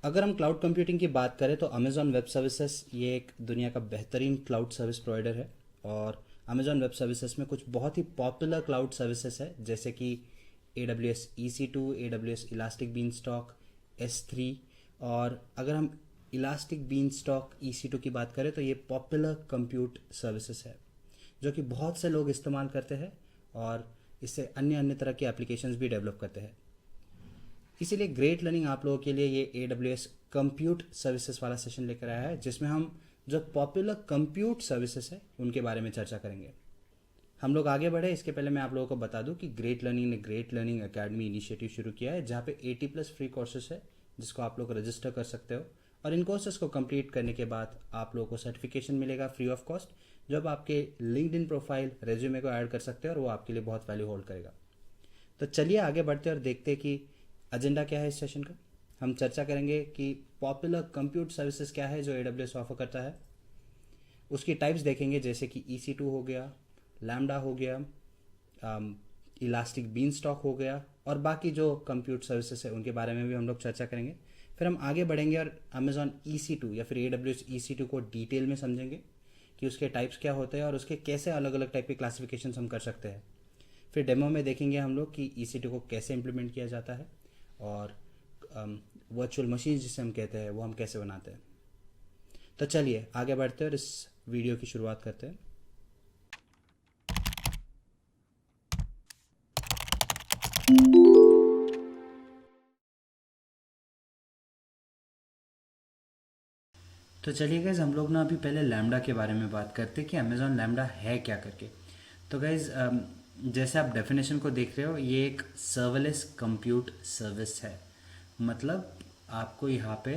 अगर हम cloud computing की बात करें तो अमेज़ॉन वेब सर्विसेज ये एक दुनिया का बेहतरीन क्लाउड सर्विस प्रोवाइडर है। और अमेज़ॉन वेब सर्विसेज में कुछ बहुत ही पॉपुलर क्लाउड सर्विसेज है, जैसे कि A W S E C two, A W S elastic beanstalk, S3। और अगर हम elastic beanstalk E C two की बात करें तो ये पॉपुलर कंप्यूट सर्विसेज है जो कि बहुत से लोग इस्तेमाल करते हैं और इससे अन्य अन्य तरह की एप्लीकेशंस भी डेवलप करते हैं। इसीलिए ग्रेट लर्निंग आप लोगों के लिए ये ए डब्ल्यू एस कंप्यूट सर्विसेज वाला सेशन लेकर आया है, जिसमें हम जो पॉपुलर कंप्यूट सर्विसेज है उनके बारे में चर्चा करेंगे। हम लोग आगे बढ़े इसके पहले मैं आप लोगों को बता दूं कि ग्रेट लर्निंग ने ग्रेट लर्निंग एकेडमी इनिशिएटिव शुरू किया है, जहाँ पे 80+ फ्री कोर्सेज है जिसको आप लोग रजिस्टर कर सकते हो। और इन कोर्सेज को कंप्लीट करने के बाद आप लोगों को सर्टिफिकेशन मिलेगा फ्री ऑफ कॉस्ट, जो आप आपके लिंक्डइन प्रोफाइल रेज्यूमे को ऐड कर सकते हो और वो आपके लिए बहुत वैल्यू होल्ड करेगा। तो चलिए आगे बढ़ते हैं और देखते हैं कि एजेंडा क्या है इस सेशन का। हम चर्चा करेंगे कि पॉपुलर कंप्यूट सर्विसेज क्या है जो AWS ऑफर करता है। उसकी टाइप्स देखेंगे, जैसे कि EC2 हो गया, लैम्डा हो गया, इलास्टिक बीन स्टॉक हो गया, और बाकी जो कंप्यूट सर्विसेज है उनके बारे में भी हम लोग चर्चा करेंगे। फिर हम आगे बढ़ेंगे और अमेजॉन EC2 या फिर AWS EC2 को डिटेल में समझेंगे कि उसके टाइप्स क्या होते हैं और उसके कैसे अलग अलग टाइप के क्लासिफिकेशन हम कर सकते हैं। फिर डेमो में देखेंगे हम लोग कि EC2 को कैसे इम्प्लीमेंट किया जाता है और वर्चुअल मशीन जिसे हम कहते हैं वो हम कैसे बनाते हैं। तो चलिए आगे बढ़ते हैं और इस वीडियो की शुरुआत करते हैं। तो चलिए गाइज, हम लोग ना अभी पहले लैम्डा के बारे में बात करते हैं कि अमेजॉन लैम्डा है क्या करके। तो गाइज, जैसे आप डेफिनेशन को देख रहे हो, ये एक सर्वलेस कंप्यूट सर्विस है। मतलब आपको यहाँ पे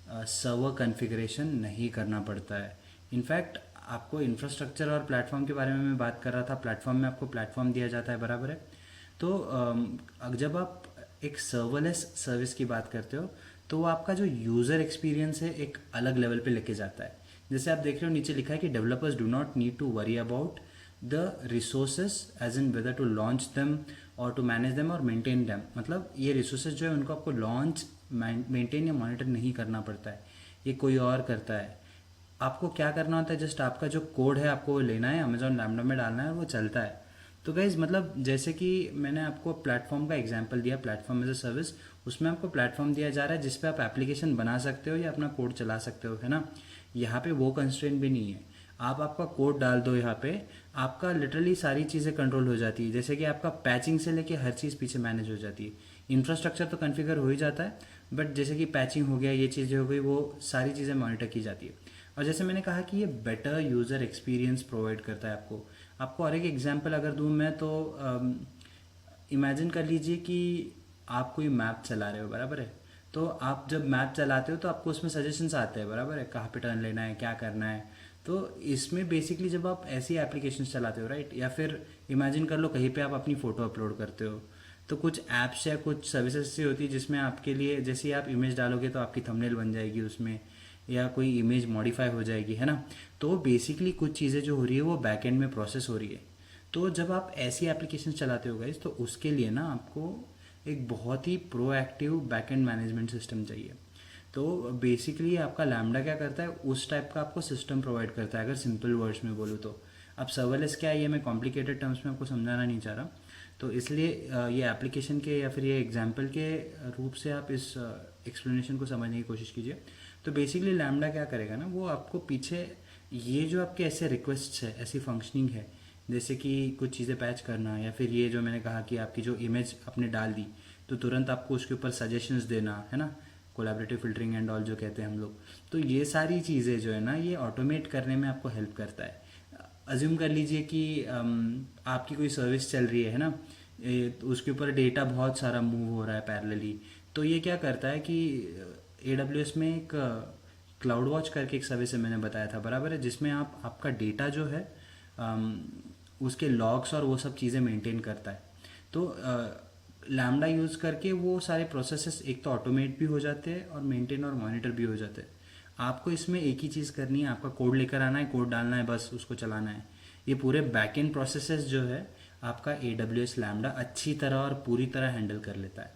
सर्वर कॉन्फ़िगरेशन नहीं करना पड़ता है। इनफैक्ट आपको इंफ्रास्ट्रक्चर और प्लेटफॉर्म के बारे में मैं बात कर रहा था। प्लेटफॉर्म में आपको प्लेटफॉर्म दिया जाता है, बराबर है। तो जब आप एक सर्वलेस सर्विस की बात करते हो तो वो आपका जो यूज़र एक्सपीरियंस है एक अलग लेवल पे लेके जाता है। जैसे आप देख रहे हो नीचे लिखा है कि developers do not need to worry about the resources as in whether to launch them और टू मैनेज देम और मेंटेन देम। मतलब ये रिसोर्सेज जो है उनको आपको लॉन्च, मेंटेन या मॉनिटर नहीं करना पड़ता है, ये कोई और करता है। आपको क्या करना होता है, जस्ट आपका जो कोड है आपको वो लेना है, अमेजॉन लैम्डा में डालना है और वो चलता है। तो गाइज, मतलब जैसे कि मैंने आपको प्लेटफॉर्म का एग्जांपल दिया, प्लेटफॉर्म एज अ सर्विस, उसमें आपको प्लेटफॉर्म दिया जा रहा है जिस पे आप एप्लीकेशन बना सकते हो या अपना कोड चला सकते हो, है ना। यहाँ पे वो कंस्ट्रेंट भी नहीं है। आप आपका कोड डाल दो यहाँ पे, आपका लिटरली सारी चीज़ें कंट्रोल हो जाती है। जैसे कि आपका पैचिंग से लेके हर चीज़ पीछे मैनेज हो जाती है। इंफ्रास्ट्रक्चर तो कॉन्फ़िगर हो ही जाता है, बट जैसे कि पैचिंग हो गया, ये चीज़ें हो गई, वो सारी चीज़ें मॉनिटर की जाती है। और जैसे मैंने कहा कि ये बेटर यूज़र एक्सपीरियंस प्रोवाइड करता है आपको। आपको और एक एग्जांपल अगर दूं मैं, तो इमेजिन कर लीजिए कि आप कोई मैप चला रहे हो, बराबर है। तो आप जब मैप चलाते हो तो आपको उसमें सजेशंस आते हैं, बराबर है, कहाँ पे टर्न लेना है, क्या करना है। तो इसमें बेसिकली जब आप ऐसी एप्लीकेशन चलाते हो, राइट, या फिर इमेजिन कर लो कहीं पे आप अपनी फ़ोटो अपलोड करते हो, तो कुछ ऐप्स या कुछ सर्विसेज ऐसी होती है जिसमें आपके लिए, जैसे आप इमेज डालोगे तो आपकी थंबनेल बन जाएगी उसमें, या कोई इमेज मॉडिफाई हो जाएगी, है ना। तो बेसिकली कुछ चीज़ें जो हो रही है वो बैक एंड में प्रोसेस हो रही है। तो जब आप ऐसी एप्लीकेशन चलाते हो गाइस, तो उसके लिए ना आपको एक बहुत ही proactive back end management system चाहिए। तो बेसिकली आपका लैम्डा क्या करता है, उस टाइप का आपको सिस्टम प्रोवाइड करता है, अगर सिंपल वर्ड्स में बोलूँ तो। अब सर्वलेस क्या है, ये मैं कॉम्प्लिकेटेड टर्म्स में आपको समझाना नहीं चाह रहा। तो इसलिए ये एप्लीकेशन के या फिर ये एग्जाम्पल के रूप से आप इस एक्सप्लेनेशन को समझने की कोशिश कीजिए। तो बेसिकली लैम्डा क्या करेगा ना, वो आपको पीछे ये जो आपके ऐसे रिक्वेस्ट है, ऐसी फंक्शनिंग है, जैसे कि कुछ चीज़ें पैच करना, या फिर ये जो मैंने कहा कि आपकी जो इमेज आपने डाल दी तो तुरंत आपको उसके ऊपर सजेशंस देना, है ना, कोलैबोरेटिव फिल्टरिंग एंड ऑल जो कहते हैं हम लोग। तो ये सारी चीज़ें जो है ना, ये ऑटोमेट करने में आपको हेल्प करता है। अज्यूम कर लीजिए कि आपकी कोई सर्विस चल रही है ना, तो उसके ऊपर डेटा बहुत सारा मूव हो रहा है पैरेलली। तो ये क्या करता है कि AWS में एक क्लाउड वॉच करके एक सर्विस है, मैंने बताया था, बराबर है, जिसमें आप आपका डेटा जो है उसके लॉग्स और वो सब चीज़ें मेंटेन करता है। तो लैम्डा यूज़ करके वो सारे प्रोसेसेस एक तो ऑटोमेट भी हो जाते हैं और मेंटेन और मॉनिटर भी हो जाते हैं। आपको इसमें एक ही चीज़ करनी है, आपका कोड लेकर आना है, कोड डालना है, बस उसको चलाना है। ये पूरे बैक एंड प्रोसेसेस जो है आपका AWS लैम्डा अच्छी तरह और पूरी तरह हैंडल कर लेता है।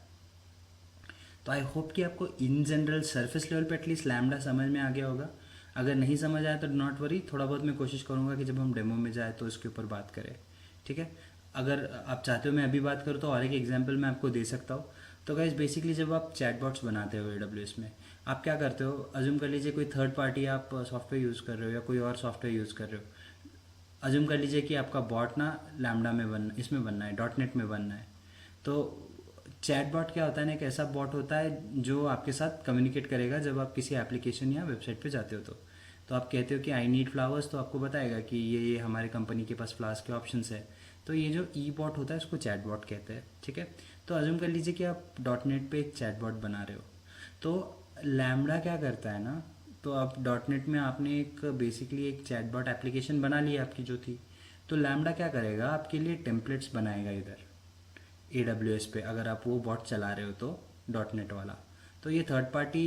तो आई होप कि आपको इन जनरल सरफेस लेवल पे एटलीस्ट लैम्डा समझ में आ गया होगा। अगर नहीं समझ आया तो नॉट वरी, थोड़ा बहुत मैं कोशिश करूँगा कि जब हम डेमो में जाए तो इसके ऊपर बात करें, ठीक है। अगर आप चाहते हो मैं अभी बात करूँ तो और एक एग्जांपल मैं आपको दे सकता हूँ। तो गाइज बेसिकली जब आप चैटबॉट्स बनाते हो AWS में, आप क्या करते हो, अज्यूम कर लीजिए कोई थर्ड पार्टी आप सॉफ्टवेयर यूज़ कर रहे हो या कोई और सॉफ्टवेयर यूज़ कर रहे हो। अज्यूम कर लीजिए कि आपका बॉट ना लैम्डा में इसमें बनना है, .NET में बनना है। तो चैट बॉट क्या होता है ना, एक ऐसा बॉट होता है जो आपके साथ कम्युनिकेट करेगा जब आप किसी एप्लीकेशन या वेबसाइट पे जाते हो। तो आप कहते हो कि आई नीड फ्लावर्स, तो आपको बताएगा कि ये हमारे कंपनी के पास फ्लावर्स के ऑप्शंस है। तो ये जो ई बॉट होता है उसको चैट बॉट कहते हैं, ठीक है। तो अज्यूम कर लीजिए कि आप .NET पे एक चैट बॉट बना रहे हो। तो लैम्डा क्या करता है ना, तो आप .NET में आपने एक बेसिकली एक चैट बॉट एप्लीकेशन बना ली आपकी जो थी। तो लैम्डा क्या करेगा, आपके लिए टेम्पलेट्स बनाएगा इधर AWS पे, अगर आप वो बॉट चला रहे हो तो .NET वाला। तो ये थर्ड पार्टी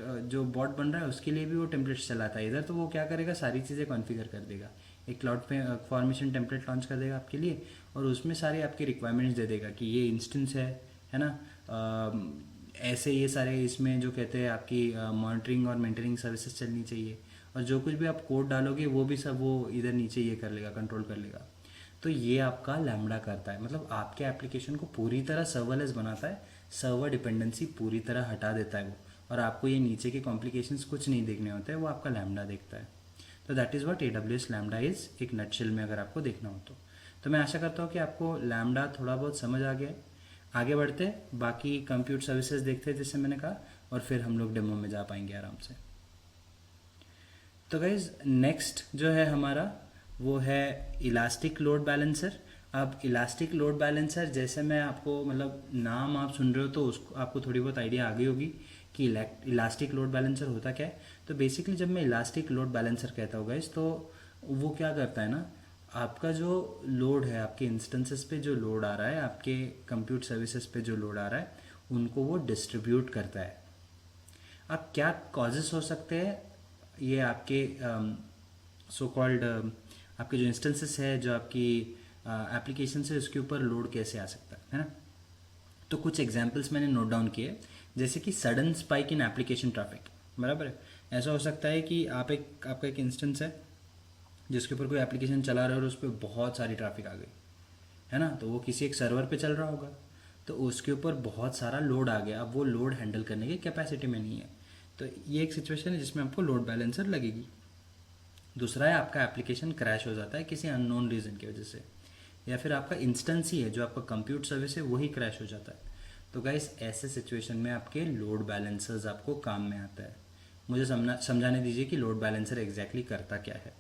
जो बॉट बन रहा है उसके लिए भी वो टेम्पलेट्स चलाता है इधर। तो वो क्या करेगा, सारी चीज़ें कॉन्फ़िगर कर देगा, एक क्लाउड पे फॉर्मेशन टेम्पलेट लॉन्च कर देगा आपके लिए, और उसमें सारे आपके रिक्वायरमेंट्स दे देगा कि ये इंस्टेंस है ना। ऐसे ये सारे इसमें जो कहते हैं आपकी मॉनिटरिंग और मेंटेनिंग सर्विसेज चलनी चाहिए, और जो कुछ भी आप कोड डालोगे वो भी सब वो इधर नीचे ये कर लेगा, कंट्रोल कर लेगा। तो ये आपका लैम्डा करता है, मतलब आपके एप्लीकेशन को पूरी तरह सर्वलेस बनाता है, सर्वर डिपेंडेंसी पूरी तरह हटा देता है वो, और आपको ये नीचे के कॉम्प्लिकेशंस कुछ नहीं देखने होते हैं, वो आपका लैम्डा देखता है। तो that is what AWS lambda is, एक नटशेल में अगर आपको देखना हो तो मैं आशा करता हूँ कि आपको लैम्डा थोड़ा बहुत समझ आ गया है। आगे बढ़ते बाकी कंप्यूट सर्विसेज देखते हैं जैसे मैंने कहा, और फिर हम लोग डेमो में जा पाएंगे आराम से। तो गाइज नेक्स्ट जो है हमारा वो है इलास्टिक लोड बैलेंसर। अब इलास्टिक लोड बैलेंसर जैसे मैं आपको, मतलब नाम आप सुन रहे हो तो उसको आपको थोड़ी बहुत आइडिया आ गई होगी कि इलास्टिक लोड बैलेंसर होता क्या है। तो बेसिकली जब मैं इलास्टिक लोड बैलेंसर कहता हूँ गाइज, तो वो क्या करता है ना, आपका जो लोड है, आपके इंस्टेंसेस पे जो लोड आ रहा है, आपके कंप्यूट सर्विसेज पे जो लोड आ रहा है, उनको वो डिस्ट्रीब्यूट करता है। अब क्या कॉजेस हो सकते हैं, ये आपके सो कॉल्ड आपके जो इंस्टेंसेस है, जो आपकी एप्लीकेशन है, उसके ऊपर लोड कैसे आ सकता है ना। तो कुछ एग्जांपल्स मैंने नोट डाउन किए, जैसे कि sudden spike in application traffic, बराबर है। ऐसा हो सकता है कि आपका एक इंस्टेंस है जिसके ऊपर कोई एप्लीकेशन चला रहा है और उस पर बहुत सारी ट्रैफिक आ गई, है ना। तो वो किसी एक सर्वर पे चल रहा होगा, तो उसके ऊपर बहुत सारा लोड आ गया, अब वो लोड हैंडल करने की कैपेसिटी में नहीं है। तो ये एक सिचुएशन है जिसमें आपको लोड बैलेंसर लगेगी। दूसरा है आपका एप्लीकेशन क्रैश हो जाता है किसी अननोन रीज़न की वजह से, या फिर आपका इंस्टेंस ही है जो आपका कंप्यूट सर्विस है वही क्रैश हो जाता है। तो गाइस ऐसे सिचुएशन में आपके लोड बैलेंसर्स आपको काम में आता है। मुझे समझाने दीजिए कि लोड बैलेंसर एग्जैक्टली करता क्या है।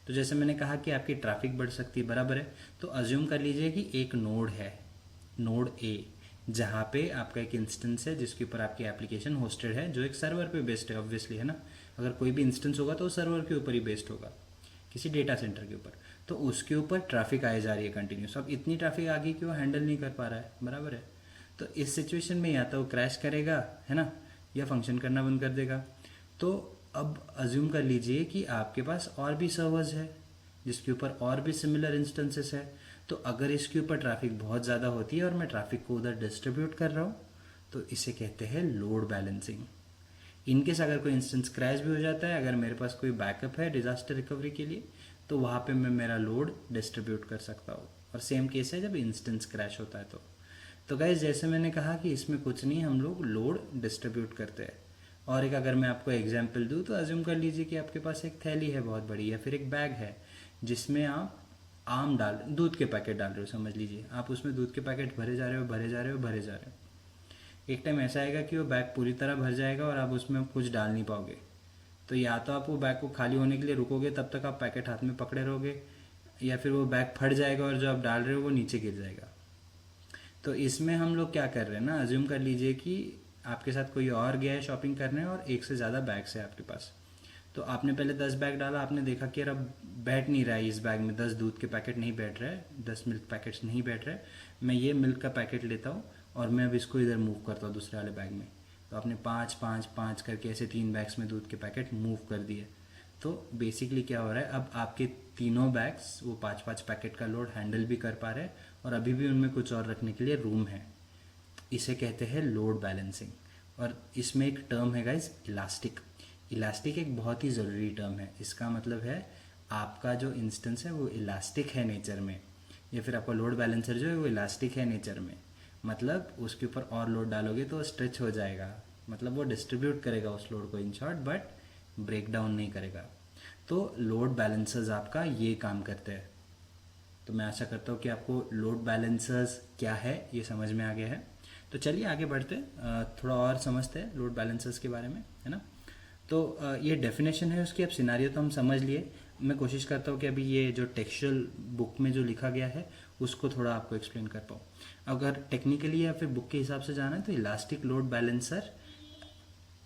तो जैसे मैंने कहा कि आपकी ट्रैफिक बढ़ सकती है, बराबर है। तो अज्यूम कर लीजिए कि एक नोड है, नोड ए, जहाँ पे आपका एक इंस्टेंस है जिसके ऊपर आपकी एप्लीकेशन होस्टेड है, जो एक सर्वर पे बेस्ड है ऑब्वियसली, है ना। अगर कोई भी इंस्टेंस होगा तो सर्वर के ऊपर ही बेस्ड होगा, किसी डेटा सेंटर के ऊपर। तो उसके ऊपर ट्रैफिक आए जा रही है कंटिन्यूस। अब इतनी ट्रैफिक आ गई कि वो हैंडल नहीं कर पा रहा है, बराबर है। तो इस सिचुएशन में या तो वो क्रैश करेगा, है ना, या फंक्शन करना बंद कर देगा। तो अब अज्यूम कर लीजिए कि आपके पास और भी सर्वर्स है जिसके ऊपर और भी सिमिलर इंस्टेंसेस है। तो अगर इसके ऊपर ट्रैफिक बहुत ज़्यादा होती है और मैं ट्रैफिक को उधर डिस्ट्रीब्यूट कर रहा हूँ, तो इसे कहते हैं लोड बैलेंसिंग। इनकेस अगर कोई इंस्टेंस क्रैश भी हो जाता है, अगर मेरे पास कोई बैकअप है डिजास्टर रिकवरी के लिए, तो वहाँ पे मैं मेरा लोड डिस्ट्रीब्यूट कर सकता हूँ। और सेम केस है जब इंस्टेंस क्रैश होता है तो गाइज जैसे मैंने कहा कि इसमें कुछ नहीं, हम लोग लोड डिस्ट्रीब्यूट करते हैं। और एक अगर मैं आपको एग्जांपल दूँ तो अज्यूम कर लीजिए कि आपके पास एक थैली है बहुत बड़ी, या फिर एक बैग है जिसमें आप दूध के पैकेट डाल रहे हो, समझ लीजिए आप उसमें दूध के पैकेट भरे जा रहे हो, भरे जा रहे हो, भरे जा रहे हो। एक टाइम ऐसा आएगा कि वो बैग पूरी तरह भर जाएगा और आप उसमें कुछ डाल नहीं पाओगे। तो या तो आप वो बैग को खाली होने के लिए रुकोगे, तब तक आप पैकेट हाथ में पकड़े रहोगे, या फिर वो बैग फट जाएगा और जो आप डाल रहे हो वो नीचे गिर जाएगा। तो इसमें हम लोग क्या कर रहे हैं ना, अज्यूम कर लीजिए कि आपके साथ कोई और गया है शॉपिंग करने और एक से ज़्यादा बैग्स है आपके पास। तो आपने पहले 10 बैग डाला, आपने देखा कि यार अब बैठ नहीं रहा है इस बैग में, 10 दूध के पैकेट नहीं बैठ रहे, 10 मिल्क पैकेट्स नहीं बैठ रहे, मैं ये मिल्क का पैकेट लेता हूँ और मैं अब इसको इधर मूव करता हूँ दूसरे वाले बैग में। तो आपने 5 5 5 करके ऐसे 3 बैग्स में दूध के पैकेट मूव कर दिए। तो बेसिकली क्या हो रहा है, अब आपके तीनों बैग्स वो 5 5 पैकेट का लोड हैंडल भी कर पा रहे हैं और अभी भी उनमें कुछ और रखने के लिए रूम है। इसे कहते हैं लोड बैलेंसिंग। और इसमें एक टर्म है गाइज इलास्टिक। इलास्टिक एक बहुत ही ज़रूरी टर्म है। इसका मतलब है आपका जो इंस्टेंस है वो इलास्टिक है नेचर में, या फिर आपका लोड बैलेंसर जो है वो इलास्टिक है नेचर में। मतलब उसके ऊपर और लोड डालोगे तो स्ट्रेच हो जाएगा, मतलब वो डिस्ट्रीब्यूट करेगा उस लोड को in short, but break down नहीं करेगा। तो लोड बैलेंसर्स आपका ये काम करते हैं। तो मैं आशा करता हूँ कि आपको लोड बैलेंसर्स क्या है ये समझ में आ गया है। तो चलिए आगे बढ़ते हैं, थोड़ा और समझते हैं लोड बैलेंसर्स के बारे में, है ना। तो ये डेफिनेशन है उसकी, अब सिनारियो तो हम समझ लिए। मैं कोशिश करता हूँ कि अभी ये जो टेक्सचुअल बुक में जो लिखा गया है उसको थोड़ा आपको एक्सप्लेन कर पाऊँ। अगर टेक्निकली या फिर बुक के हिसाब से जाना है तो इलास्टिक लोड बैलेंसर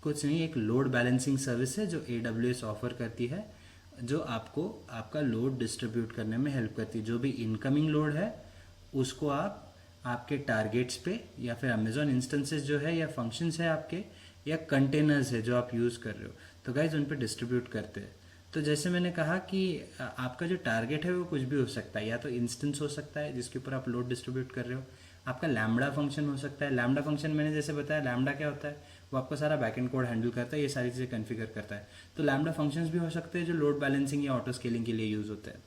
कुछ नहीं, एक लोड बैलेंसिंग सर्विस है जो AWS ऑफर करती है, जो आपको आपका लोड डिस्ट्रीब्यूट करने में हेल्प करती है। जो भी इनकमिंग लोड है उसको आप आपके टारगेट्स पे या फिर अमेजॉन इंस्टेंसेस जो है या फंक्शंस है आपके या कंटेनर्स है जो आप यूज़ कर रहे हो, तो गाइज उन पे डिस्ट्रीब्यूट करते हैं। तो जैसे मैंने कहा कि आपका जो टारगेट है वो कुछ भी हो सकता है, या तो इंस्टेंस हो सकता है जिसके ऊपर आप लोड डिस्ट्रीब्यूट कर रहे हो, आपका लैम्बडा फंक्शन हो सकता है। लैम्बडा फंक्शन मैंने जैसे बताया, लैम्बडा क्या होता है, वो आपका सारा बैकएंड कोड हैंडल करता है, ये सारी चीज़ें कॉन्फ़िगर करता है। तो लैम्बडा फंक्शंस भी हो सकते हैं जो लोड बैलेंसिंग या ऑटो स्केलिंग के लिए यूज़ होते हैं,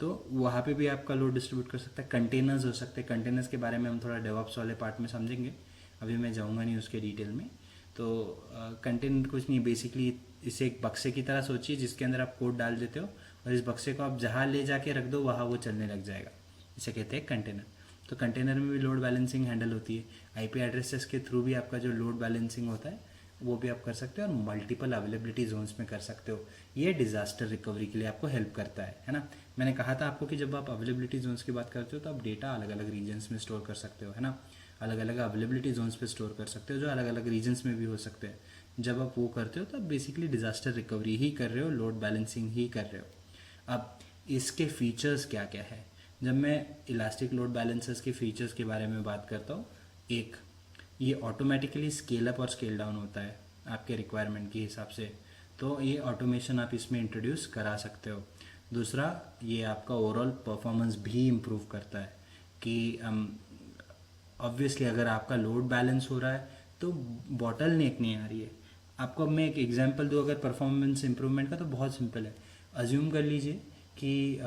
तो वहाँ पे भी आपका लोड डिस्ट्रीब्यूट कर सकता है। कंटेनर्स हो सकते हैं, कंटेनर्स के बारे में हम थोड़ा डेवऑप्स वाले पार्ट में समझेंगे, अभी मैं जाऊँगा नहीं उसके डिटेल में। तो कंटेनर कुछ नहीं, बेसिकली इसे एक बक्से की तरह सोचिए जिसके अंदर आप कोड डाल देते हो और इस बक्से को आप जहाँ ले जाके रख दो वहाँ वो चलने लग जाएगा, इसे कहते हैं कंटेनर। तो कंटेनर में भी लोड बैलेंसिंग हैंडल होती है। आईपी एड्रेसेस के थ्रू भी आपका जो लोड बैलेंसिंग होता है वो भी आप कर सकते हो और मल्टीपल अवेलेबिलिटी जोन्स में कर सकते हो। ये डिजास्टर रिकवरी के लिए आपको हेल्प करता है ना। मैंने कहा था आपको कि जब आप अवेलेबिलिटी जोन्स की बात करते हो तो आप डेटा अलग अलग रीजन्स में स्टोर कर सकते हो, है ना। अलग अलग अवेलेबिलिटी जोन्स पे स्टोर कर सकते हो जो अलग अलग रीजन्स में भी हो सकते हैं। जब आप वो करते हो तो आप बेसिकली डिजास्टर रिकवरी ही कर रहे हो, लोड बैलेंसिंग ही कर रहे हो। अब इसके फीचर्स क्या क्या है, जब मैं इलास्टिक लोड बैलेंसर्स के फीचर्स के बारे में बात करता हूँ, एक ये ऑटोमेटिकली स्केल अप और स्केल डाउन होता है आपके रिक्वायरमेंट के हिसाब से, तो ये ऑटोमेशन आप इसमें इंट्रोड्यूस करा सकते हो। दूसरा, ये आपका ओवरऑल परफॉर्मेंस भी इम्प्रूव करता है कि ऑब्वियसली अगर आपका लोड बैलेंस हो रहा है तो बॉटल नेक नहीं आ रही है। आपको अब मैं एक एग्जांपल दूँ अगर परफॉर्मेंस इंप्रूवमेंट का, तो बहुत सिंपल है। अज्यूम कर लीजिए कि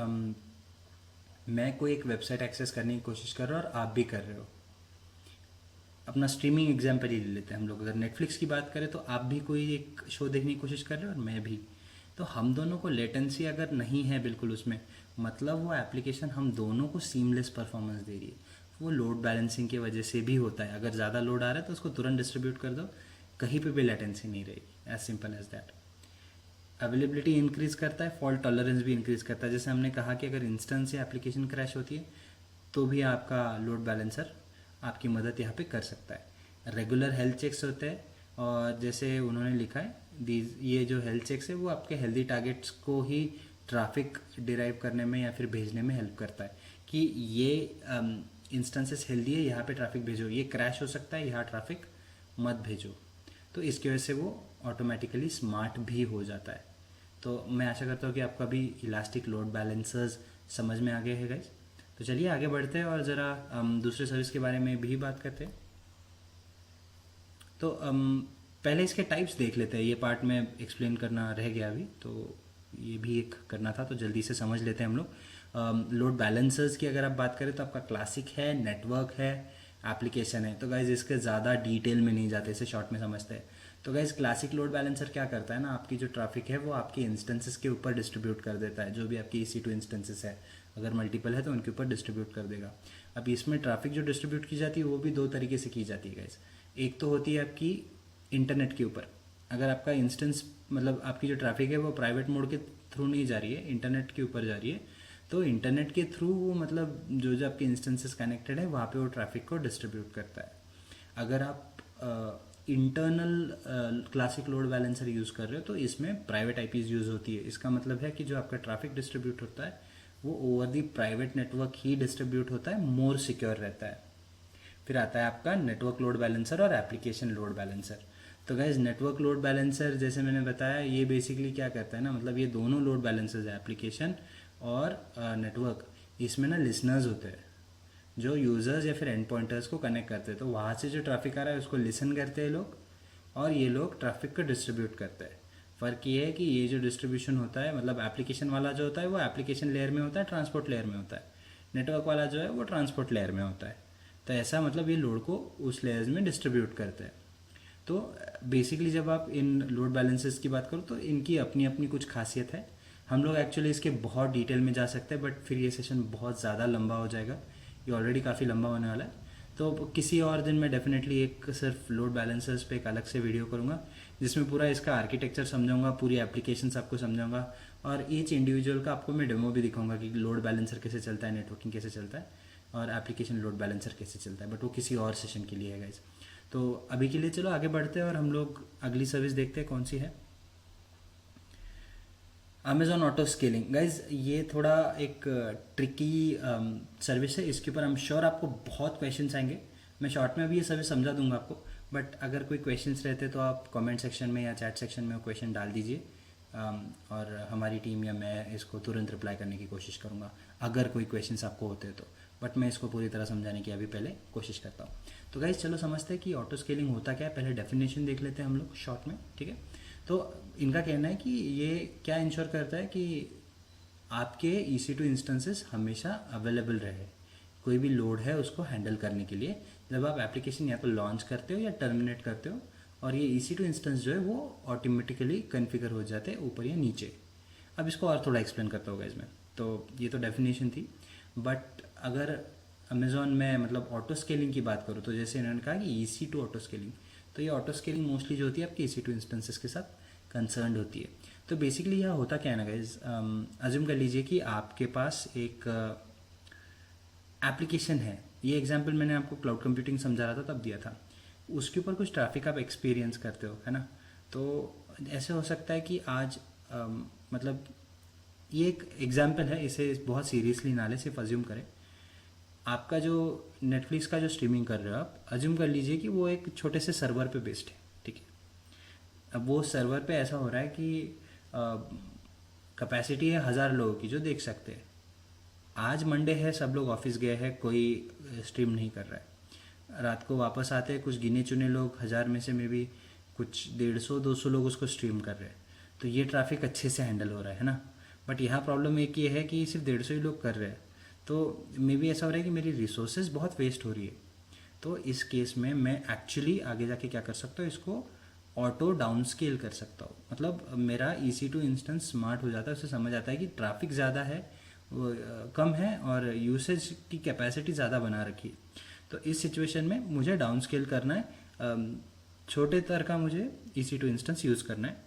मैं कोई एक वेबसाइट एक्सेस करने की कोशिश कर रहा हूँ और आप भी कर रहे हो। अपना स्ट्रीमिंग एग्जाम्पल ही ले लेते हैं हम लोग। अगर नेटफ्लिक्स की बात करें तो आप भी कोई एक शो देखने की कोशिश कर रहे हो और मैं भी, तो हम दोनों को लेटेंसी अगर नहीं है बिल्कुल उसमें, मतलब वो एप्लीकेशन हम दोनों को सीमलेस परफॉर्मेंस दे रही है, वो लोड बैलेंसिंग की वजह से भी होता है। अगर ज़्यादा लोड आ रहा है तो उसको तुरंत डिस्ट्रीब्यूट कर दो, कहीं पे भी लेटेंसी नहीं रहेगी, as simple as that. Availability increase करता है, फॉल्ट टॉलरेंस भी इंक्रीज करता है। जैसे हमने कहा कि अगर इंस्टेंस या एप्लीकेशन क्रैश होती है तो भी आपका लोड बैलेंसर आपकी मदद यहाँ पे कर सकता है। रेगुलर हेल्थ चेक्स होते हैं, और जैसे उन्होंने लिखा है ये जो हेल्थ चेक्स है वो आपके हेल्दी टारगेट्स को ही ट्रैफिक डिराइव करने में या फिर भेजने में हेल्प करता है कि ये इंस्टेंसेस हेल्दी है, यहाँ पे ट्रैफिक भेजो, ये क्रैश हो सकता है, यहाँ ट्रैफिक मत भेजो। तो इसकी वजह से वो ऑटोमेटिकली स्मार्ट भी हो जाता है। तो मैं आशा करता हूँ कि आपको अभी इलास्टिक लोड बैलेंसर्स समझ में आ गए हैं गाइस। तो चलिए आगे बढ़ते हैं और ज़रा दूसरे सर्विस के बारे में भी बात करते हैं। तो पहले इसके टाइप्स देख लेते हैं, ये पार्ट में एक्सप्लेन करना रह गया अभी, तो ये भी एक करना था, तो जल्दी से समझ लेते हैं हम लोग। लोड बैलेंसर्स की अगर आप बात करें तो आपका क्लासिक है, नेटवर्क है, एप्लीकेशन है। तो गाइज इसके ज़्यादा डिटेल में नहीं जाते, इसे शॉर्ट में समझते हैं। तो गाइज क्लासिक लोड बैलेंसर क्या करता है ना, आपकी जो ट्रैफिक है वो आपकी इंस्टेंसेस के ऊपर डिस्ट्रीब्यूट कर देता है। जो भी आपकी EC2 इंस्टेंसेस है, अगर मल्टीपल है तो उनके ऊपर डिस्ट्रीब्यूट कर देगा। अब इसमें ट्रैफिक जो डिस्ट्रीब्यूट की जाती है वो भी दो तरीके से की जाती है गाइज। एक तो होती है आपकी इंटरनेट के ऊपर, अगर आपका इंस्टेंस मतलब आपकी जो ट्रैफिक है वो प्राइवेट मोड के थ्रू नहीं जा रही है, इंटरनेट के ऊपर जा रही है, तो इंटरनेट के थ्रू वो मतलब जो जो आपके इंस्टेंसेस कनेक्टेड है वहाँ पे वो ट्रैफिक को डिस्ट्रीब्यूट करता है। अगर आप internal classic load balancer use कर रहे हो तो इसमें प्राइवेट IPs यूज़ होती है। इसका मतलब है कि जो आपका ट्रैफिक डिस्ट्रीब्यूट होता है वो over the private network he distribute होता है, मोर सिक्योर रहता है। फिर आता है आपका नेटवर्क लोड बैलेंसर और एप्लीकेशन लोड बैलेंसर। तो गाइज नेटवर्क लोड बैलेंसर जैसे मैंने बताया ये बेसिकली क्या करता है ना, मतलब ये दोनों लोड बैलेंसर्स है, एप्लीकेशन और नेटवर्क। इसमें ना लिसनर्स होते हैं जो यूज़र्स या फिर एंड पॉइंटर्स को कनेक्ट करते हैं, तो वहाँ से जो ट्रैफिक आ रहा है उसको लिसन करते हैं लोग, और ये लोग ट्रैफिक को डिस्ट्रीब्यूट करते हैं। फ़र्क ये है कि ये जो डिस्ट्रीब्यूशन होता है, मतलब एप्लीकेशन वाला जो होता है वो एप्लीकेशन लेयर में होता है, ट्रांसपोर्ट लेयर में होता है। नेटवर्क वाला जो है वो ट्रांसपोर्ट लेयर में होता है। तो ऐसा मतलब ये लोड को उस लेयर्स में डिस्ट्रीब्यूट करते हैं। तो बेसिकली जब आप इन लोड बैलेंसेस की बात करो तो इनकी अपनी अपनी कुछ खासियत है। हम लोग एक्चुअली इसके बहुत डिटेल में जा सकते हैं, बट फिर ये सेशन बहुत ज़्यादा लंबा हो जाएगा। ये ऑलरेडी काफ़ी लंबा होने वाला है। तो किसी और दिन मैं डेफिनेटली एक सिर्फ लोड बैलेंसेस पे एक अलग से वीडियो करूँगा, जिसमें पूरा इसका आर्किटेक्चर समझाऊंगा, पूरी एप्लीकेशंस आपको समझाऊंगा, और ईच इंडिविजुअल का आपको मैं डेमो भी दिखाऊंगा कि लोड बैलेंसर कैसे चलता है, नेटवर्किंग कैसे चलता है, और एप्लीकेशन लोड बैलेंसर कैसे चलता है। बट वो किसी और सेशन के लिए है गाइज। तो अभी के लिए चलो आगे बढ़ते हैं और हम लोग अगली सर्विस देखते हैं कौन सी है। अमेजॉन ऑटो स्केलिंग गाइज, ये थोड़ा एक ट्रिकी सर्विस है। इसके ऊपर आई एम श्योर आपको बहुत क्वेश्चंस आएंगे। मैं शॉर्ट में अभी ये सर्विस समझा दूंगा आपको, बट अगर कोई क्वेश्चंस रहते तो आप कमेंट सेक्शन में या चैट सेक्शन में वो क्वेश्चन डाल दीजिए, और हमारी टीम या मैं इसको तुरंत रिप्लाई करने की कोशिश करूँगा अगर कोई क्वेश्चंस आपको होते तो। बट मैं इसको पूरी तरह समझाने की अभी पहले कोशिश करता हूँ। तो गाइज चलो समझते हैं कि ऑटो स्केलिंग होता क्या है। पहले डेफिनेशन देख लेते हैं हम लोग शॉर्ट में, ठीक है। तो इनका कहना है कि ये क्या इंश्योर करता है कि आपके EC2 इंस्टेंसेस हमेशा अवेलेबल रहे, कोई भी लोड है उसको हैंडल करने के लिए जब आप एप्लीकेशन या तो लॉन्च करते हो या टर्मिनेट करते हो, और ये EC2 इंस्टेंस जो है वो ऑटोमेटिकली कन्फिगर हो जाते हैं ऊपर या नीचे। अब इसको और थोड़ा एक्सप्लेन करता होगा इसमें। तो ये तो डेफिनेशन थी, बट अगर अमेजोन में मतलब ऑटो स्केलिंग की बात करूँ तो जैसे इन्होंने कहा कि EC2 ऑटो स्केलिंग, तो ये ऑटो स्केलिंग मोस्टली जो होती है आपकी EC2 इंस्टेंसेस के साथ कंसर्न्ड होती है। तो बेसिकली यह होता क्या है ना गाइज, अज्यूम कर लीजिए कि आपके पास एक एप्लीकेशन है। ये एग्जांपल मैंने आपको क्लाउड कंप्यूटिंग समझा रहा था तब दिया था। उसके ऊपर कुछ ट्रैफिक आप एक्सपीरियंस करते हो, है ना। तो ऐसे हो सकता है कि आज मतलब ये एक एग्जांपल है, इसे बहुत सीरियसली ना ले, सिर्फ अज्यूम करें। आपका जो नेटफ्लिक्स का जो स्ट्रीमिंग कर रहे हो आप, अज्यूम कर लीजिए कि वो एक छोटे से सर्वर पे बेस्ड है, ठीक है। अब वो सर्वर पे ऐसा हो रहा है कि कैपेसिटी है 1000 लोगों की जो देख सकते हैं। आज मंडे है, सब लोग ऑफिस गए हैं, कोई स्ट्रीम नहीं कर रहा है। रात को वापस आते हैं कुछ गिने चुने लोग, 1000 में से मे भी कुछ 150-200 लोग उसको स्ट्रीम कर रहे हैं। तो ये ट्रैफिक अच्छे से हैंडल हो रहा है ना। बट यहाँ प्रॉब्लम एक ये है कि सिर्फ 150 ही लोग कर रहे हैं, तो मे भी ऐसा हो रहा है कि मेरी रिसोर्सेज बहुत वेस्ट हो रही है। तो इस केस में मैं एक्चुअली आगे जाके क्या कर सकता हूँ, इसको ऑटो डाउन स्केल कर सकता हूँ। मतलब मेरा EC2 इंस्टेंस स्मार्ट हो जाता है, उसे समझ आता है कि ट्रैफिक ज़्यादा है, वो कम है, और यूसेज की कैपेसिटी ज़्यादा बना रखी है। तो इस सिचुएशन में मुझे डाउन स्केल करना है, छोटे तर का मुझे EC2 इंस्टेंस यूज़ करना है,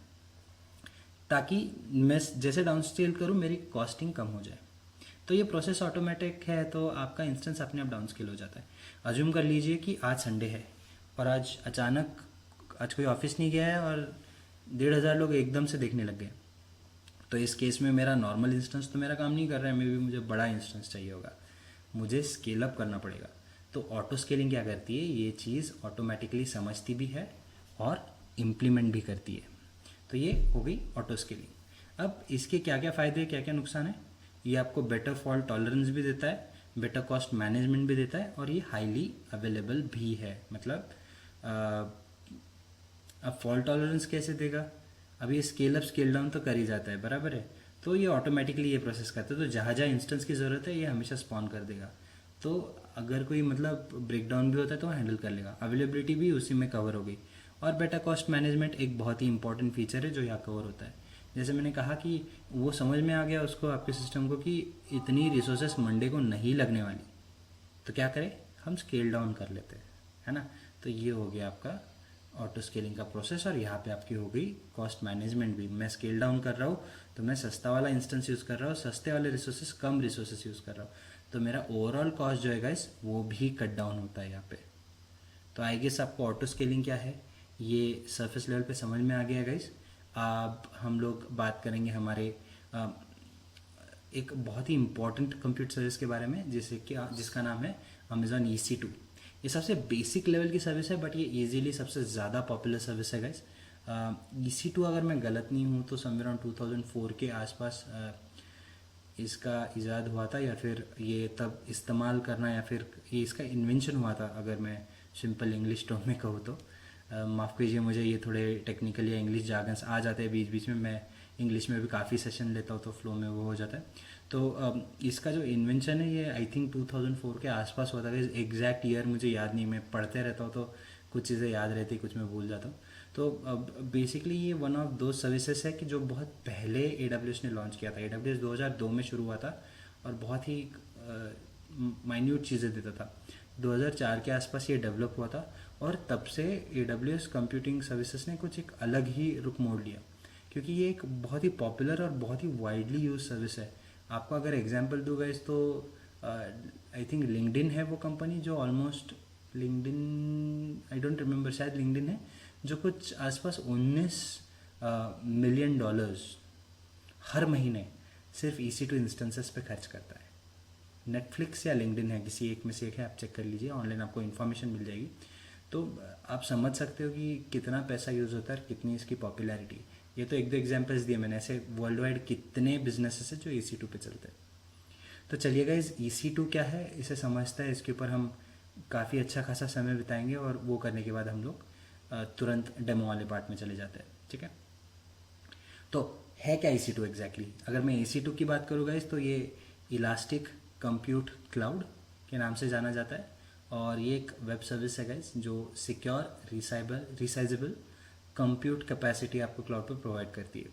ताकि मैं जैसे डाउन स्केल करूँ मेरी कॉस्टिंग कम हो जाए। तो ये प्रोसेस ऑटोमेटिक है, तो आपका इंस्टेंस अपने आप डाउन स्केल हो जाता है। अज्यूम कर लीजिए कि आज संडे है और आज अचानक आज कोई ऑफिस नहीं गया है और 1500 लोग एकदम से देखने लग गए। तो इस केस में मेरा नॉर्मल इंस्टेंस तो मेरा काम नहीं कर रहा है, मे भी मुझे बड़ा इंस्टेंस चाहिए होगा, मुझे स्केल अप करना पड़ेगा। तो ऑटो स्केलिंग क्या करती है, ये चीज़ ऑटोमेटिकली समझती भी है और इम्प्लीमेंट भी करती है। तो ये हो गई ऑटो स्केलिंग। अब इसके क्या क्या फ़ायदे, क्या क्या नुकसान है। ये आपको बेटर फॉल्ट टॉलरेंस भी देता है, बेटर कॉस्ट मैनेजमेंट भी देता है, और ये हाईली अवेलेबल भी है। मतलब अब फॉल्ट टॉलरेंस कैसे देगा, अब ये स्केल अप स्केल डाउन तो कर ही जाता है, बराबर है। तो ये ऑटोमेटिकली ये प्रोसेस करता है, तो जहाँ जहाँ इंस्टेंस की ज़रूरत है ये हमेशा स्पॉन कर देगा। तो अगर कोई मतलब ब्रेक डाउन भी होता है तो हैंडल कर लेगा। अवेलेबिलिटी भी उसी में कवर हो गई। और बेटर कॉस्ट मैनेजमेंट एक बहुत ही इंपॉर्टेंट फीचर है जो यहाँ कवर होता है। जैसे मैंने कहा कि वो समझ में आ गया उसको, आपके सिस्टम को, कि इतनी रिसोर्सेस मंडे को नहीं लगने वाली, तो क्या करें, हम स्केल डाउन कर लेते हैं, है ना। तो ये हो गया आपका ऑटो स्केलिंग का प्रोसेस, और यहाँ पे आपकी हो गई कॉस्ट मैनेजमेंट भी। मैं स्केल डाउन कर रहा हूँ तो मैं सस्ता वाला इंस्टेंस यूज़ कर रहा हूँ, सस्ते वाले रिसोर्सेस कम रिसोर्सेस यूज़ कर रहा हूँ, तो मेरा ओवरऑल कॉस्ट जो है गाइस वो भी कट डाउन होता है यहाँ पे। तो आई गेस आपको ऑटो स्केलिंग क्या है ये सरफेस लेवल पे समझ में आ गया गाइस। अब हम लोग बात करेंगे हमारे एक बहुत ही इंपॉर्टेंट कंप्यूटर सर्विस के बारे में, जैसे कि जिसका नाम है अमेजॉन EC2। ये सबसे बेसिक लेवल की सर्विस है, बट ये इजीली सबसे ज़्यादा पॉपुलर सर्विस है गाइस। EC2 अगर मैं गलत नहीं हूँ तो समवेयर अराउंड 2004 के आसपास इसका ईजाद हुआ था, या फिर ये तब इस्तेमाल करना, या फिर ये इसका इन्वेंशन हुआ था, अगर मैं सिंपल इंग्लिश टर्म में कहूँ तो। माफ़ कीजिए, मुझे ये थोड़े टेक्निकल या इंग्लिश जार्गन्स आ जाते हैं बीच बीच में। मैं इंग्लिश में भी काफ़ी सेशन लेता हूँ तो फ्लो में वो हो जाता है। तो इसका जो इन्वेंशन है ये आई थिंक 2004 के आसपास हुआ था। एग्जैक्ट ईयर मुझे याद नहीं, मैं पढ़ते रहता हूँ तो कुछ चीज़ें याद रहती, कुछ मैं भूल जाता हूँ। तो बेसिकली ये वन ऑफ दो सर्विसेज है कि जो बहुत पहले AWS ने लॉन्च किया था। AWS 2002 में शुरू हुआ था और बहुत ही माइन्यूट चीज़ें देता था। 2004 के आसपास ये डेवलप हुआ था और तब से AWS कंप्यूटिंग सर्विसेज ने कुछ एक अलग ही रुख मोड़ लिया, क्योंकि ये एक बहुत ही पॉपुलर और बहुत ही वाइडली यूज सर्विस है। आपको अगर एग्जांपल दूंगा इस तो आई थिंक लिंक्डइन है वो कंपनी जो almost, LinkedIn I don't remember, शायद लिंक्डइन है जो कुछ आसपास 19 मिलियन डॉलर्स हर महीने सिर्फ EC2 इंस्टेंसेस पे खर्च करता है। नेटफ्लिक्स या लिंक्डइन है, किसी एक में से एक है, आप चेक कर लीजिए, ऑनलाइन आपको इन्फॉर्मेशन मिल जाएगी। तो आप समझ सकते हो कि कितना पैसा यूज़ होता है और कितनी इसकी पॉपुलैरिटी। ये तो एक दो एग्जांपल्स दिए मैंने, ऐसे वर्ल्ड वाइड कितने बिजनेसेस है जो EC2 पे चलते हैं। तो चलिए गाइस, EC2 क्या है इसे समझता है, इसके ऊपर हम काफ़ी अच्छा खासा समय बिताएंगे और वो करने के बाद हम लोग तुरंत डेमो वाले पार्ट में चले जाते हैं। ठीक है, तो है क्या EC2 एग्जैक्टली? अगर मैं EC2 की बात करूँ गाइस तो ये इलास्टिक कंप्यूट क्लाउड के नाम से जाना जाता है और ये एक वेब सर्विस है गाइस जो सिक्योर रिसाइजेबल कंप्यूट कैपेसिटी आपको क्लाउड पर प्रोवाइड करती है।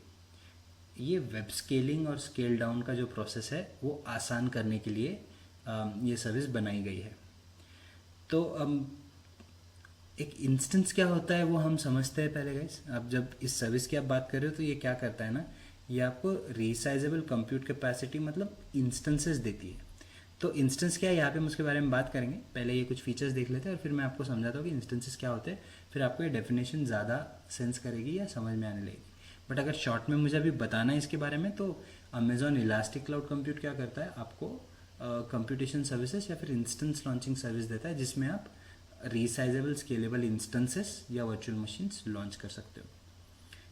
ये वेब स्केलिंग और स्केल डाउन का जो प्रोसेस है वो आसान करने के लिए ये सर्विस बनाई गई है। तो एक इंस्टेंस क्या होता है वो हम समझते हैं पहले गाइस। अब जब इस सर्विस की आप बात कर रहे हो तो ये क्या करता है ना, ये आपको रिसाइजेबल कंप्यूट कैपेसिटी मतलब इंस्टेंसेस देती है। तो इंस्टेंस क्या है यहाँ पे हम उसके बारे में बात करेंगे। पहले ये कुछ फीचर्स देख लेते हैं और फिर मैं आपको समझाता हूँ कि इंस्टेंसेस क्या होते हैं, फिर आपको ये डेफिनेशन ज़्यादा सेंस करेगी या समझ में आने लगेगी। बट अगर शॉर्ट में मुझे अभी बताना है इसके बारे में तो अमेजॉन इलास्टिक क्लाउड कंप्यूट क्या करता है, आपको कंप्यूटेशन सर्विसेज या फिर इंस्टेंस लॉन्चिंग सर्विस देता है जिसमें आप रिसाइजेबल स्केलेबल इंस्टेंसेस या वर्चुअल मशीन्स लॉन्च कर सकते हो।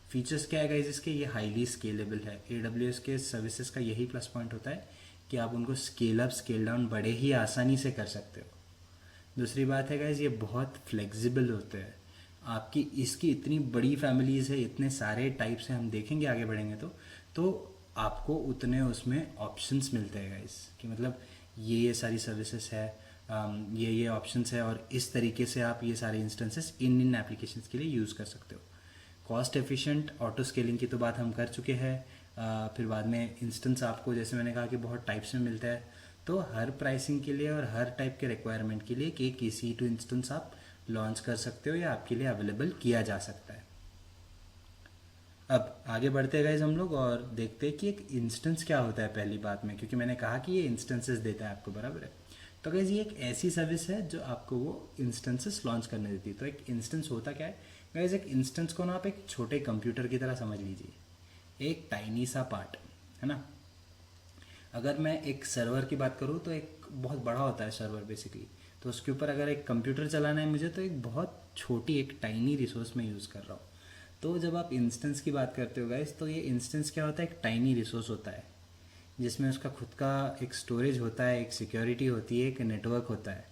फीचर्स क्या है गाइस इसके, ये हाईली स्केलेबल है। AWS के सर्विसेज का यही प्लस पॉइंट होता है कि आप उनको स्केल अप स्केल डाउन बड़े ही आसानी से कर सकते हो। दूसरी बात है गाइस, ये बहुत फ्लेक्सिबल होते हैं। आपकी इसकी इतनी बड़ी फैमिलीज है, इतने सारे टाइप से हम देखेंगे आगे बढ़ेंगे तो आपको उतने उसमें ऑप्शंस मिलते हैं गाइस, कि मतलब ये सारी सर्विसेज है, ये ऑप्शंस है और इस तरीके से आप ये सारे इंस्टेंसेस इन एप्लीकेशंस के लिए यूज़ कर सकते हो। कॉस्ट एफिशिएंट ऑटो स्केलिंग की तो बात हम कर चुके हैं। फिर बाद में इंस्टेंस आपको, जैसे मैंने कहा कि बहुत टाइप्स में मिलता है, तो हर प्राइसिंग के लिए और हर टाइप के रिक्वायरमेंट के लिए एक EC2 इंस्टेंस आप लॉन्च कर सकते हो या आपके लिए अवेलेबल किया जा सकता है। अब आगे बढ़ते हैं गाइज हम लोग और देखते हैं कि एक इंस्टेंस क्या होता है पहली बात में, क्योंकि मैंने कहा कि ये इंस्टेंसेस देता है आपको, बराबर है। तो गाइज ये एक ऐसी सर्विस है जो आपको वो इंस्टेंसेस लॉन्च करने देती है। तो एक इंस्टेंस होता क्या है गाइज, एक इंस्टेंस को ना आप एक छोटे कंप्यूटर की तरह समझ लीजिए, एक टाइनी सा पार्ट है ना। अगर मैं एक सर्वर की बात करूँ तो एक बहुत बड़ा होता है सर्वर बेसिकली, तो उसके ऊपर अगर एक कंप्यूटर चलाना है मुझे तो एक बहुत छोटी एक टाइनी रिसोर्स में यूज़ कर रहा हूँ। तो जब आप इंस्टेंस की बात करते हो गाइस तो ये इंस्टेंस क्या होता है, एक टाइनी रिसोर्स होता है जिसमें उसका खुद का एक स्टोरेज होता है, एक सिक्योरिटी होती है, एक नेटवर्क होता है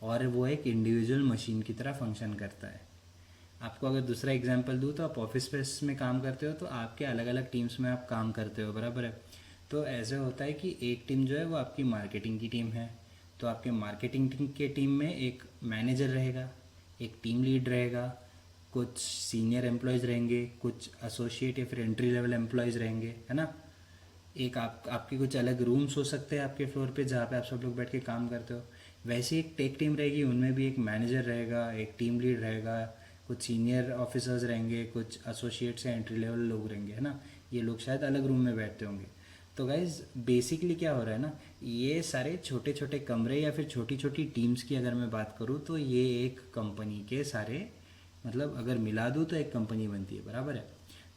और वो एक इंडिविजुअल मशीन की तरह फंक्शन करता है। आपको अगर दूसरा एग्जांपल दूँ तो आप ऑफिस स्पेस में काम करते हो तो आपके अलग अलग टीम्स में आप काम करते हो, बराबर है। तो ऐसे होता है कि एक टीम जो है वो आपकी मार्केटिंग की टीम है, तो आपके मार्केटिंग के टीम में एक मैनेजर रहेगा, एक टीम लीड रहेगा, कुछ सीनियर एम्प्लॉयज़ रहेंगे, कुछ एसोसिएट या फिर एंट्री लेवल एम्प्लॉयज़ रहेंगे, है ना। एक आपके कुछ अलग रूम्स हो सकते हैं आपके फ्लोर पे जहाँ पे आप सब लोग बैठ के काम करते हो। वैसे एक टेक टीम रहेगी, उनमें भी एक मैनेजर रहेगा, एक टीम लीड रहेगा, कुछ सीनियर ऑफिसर्स रहेंगे, कुछ एसोसिएट्स या एंट्री लेवल लोग रहेंगे, है ना। ये लोग शायद अलग रूम में बैठते होंगे। तो गाइज बेसिकली क्या हो रहा है ना, ये सारे छोटे छोटे कमरे या फिर छोटी छोटी टीम्स की अगर मैं बात करूँ तो ये एक कंपनी के सारे, मतलब अगर मिला दूँ तो एक कंपनी बनती है, बराबर है।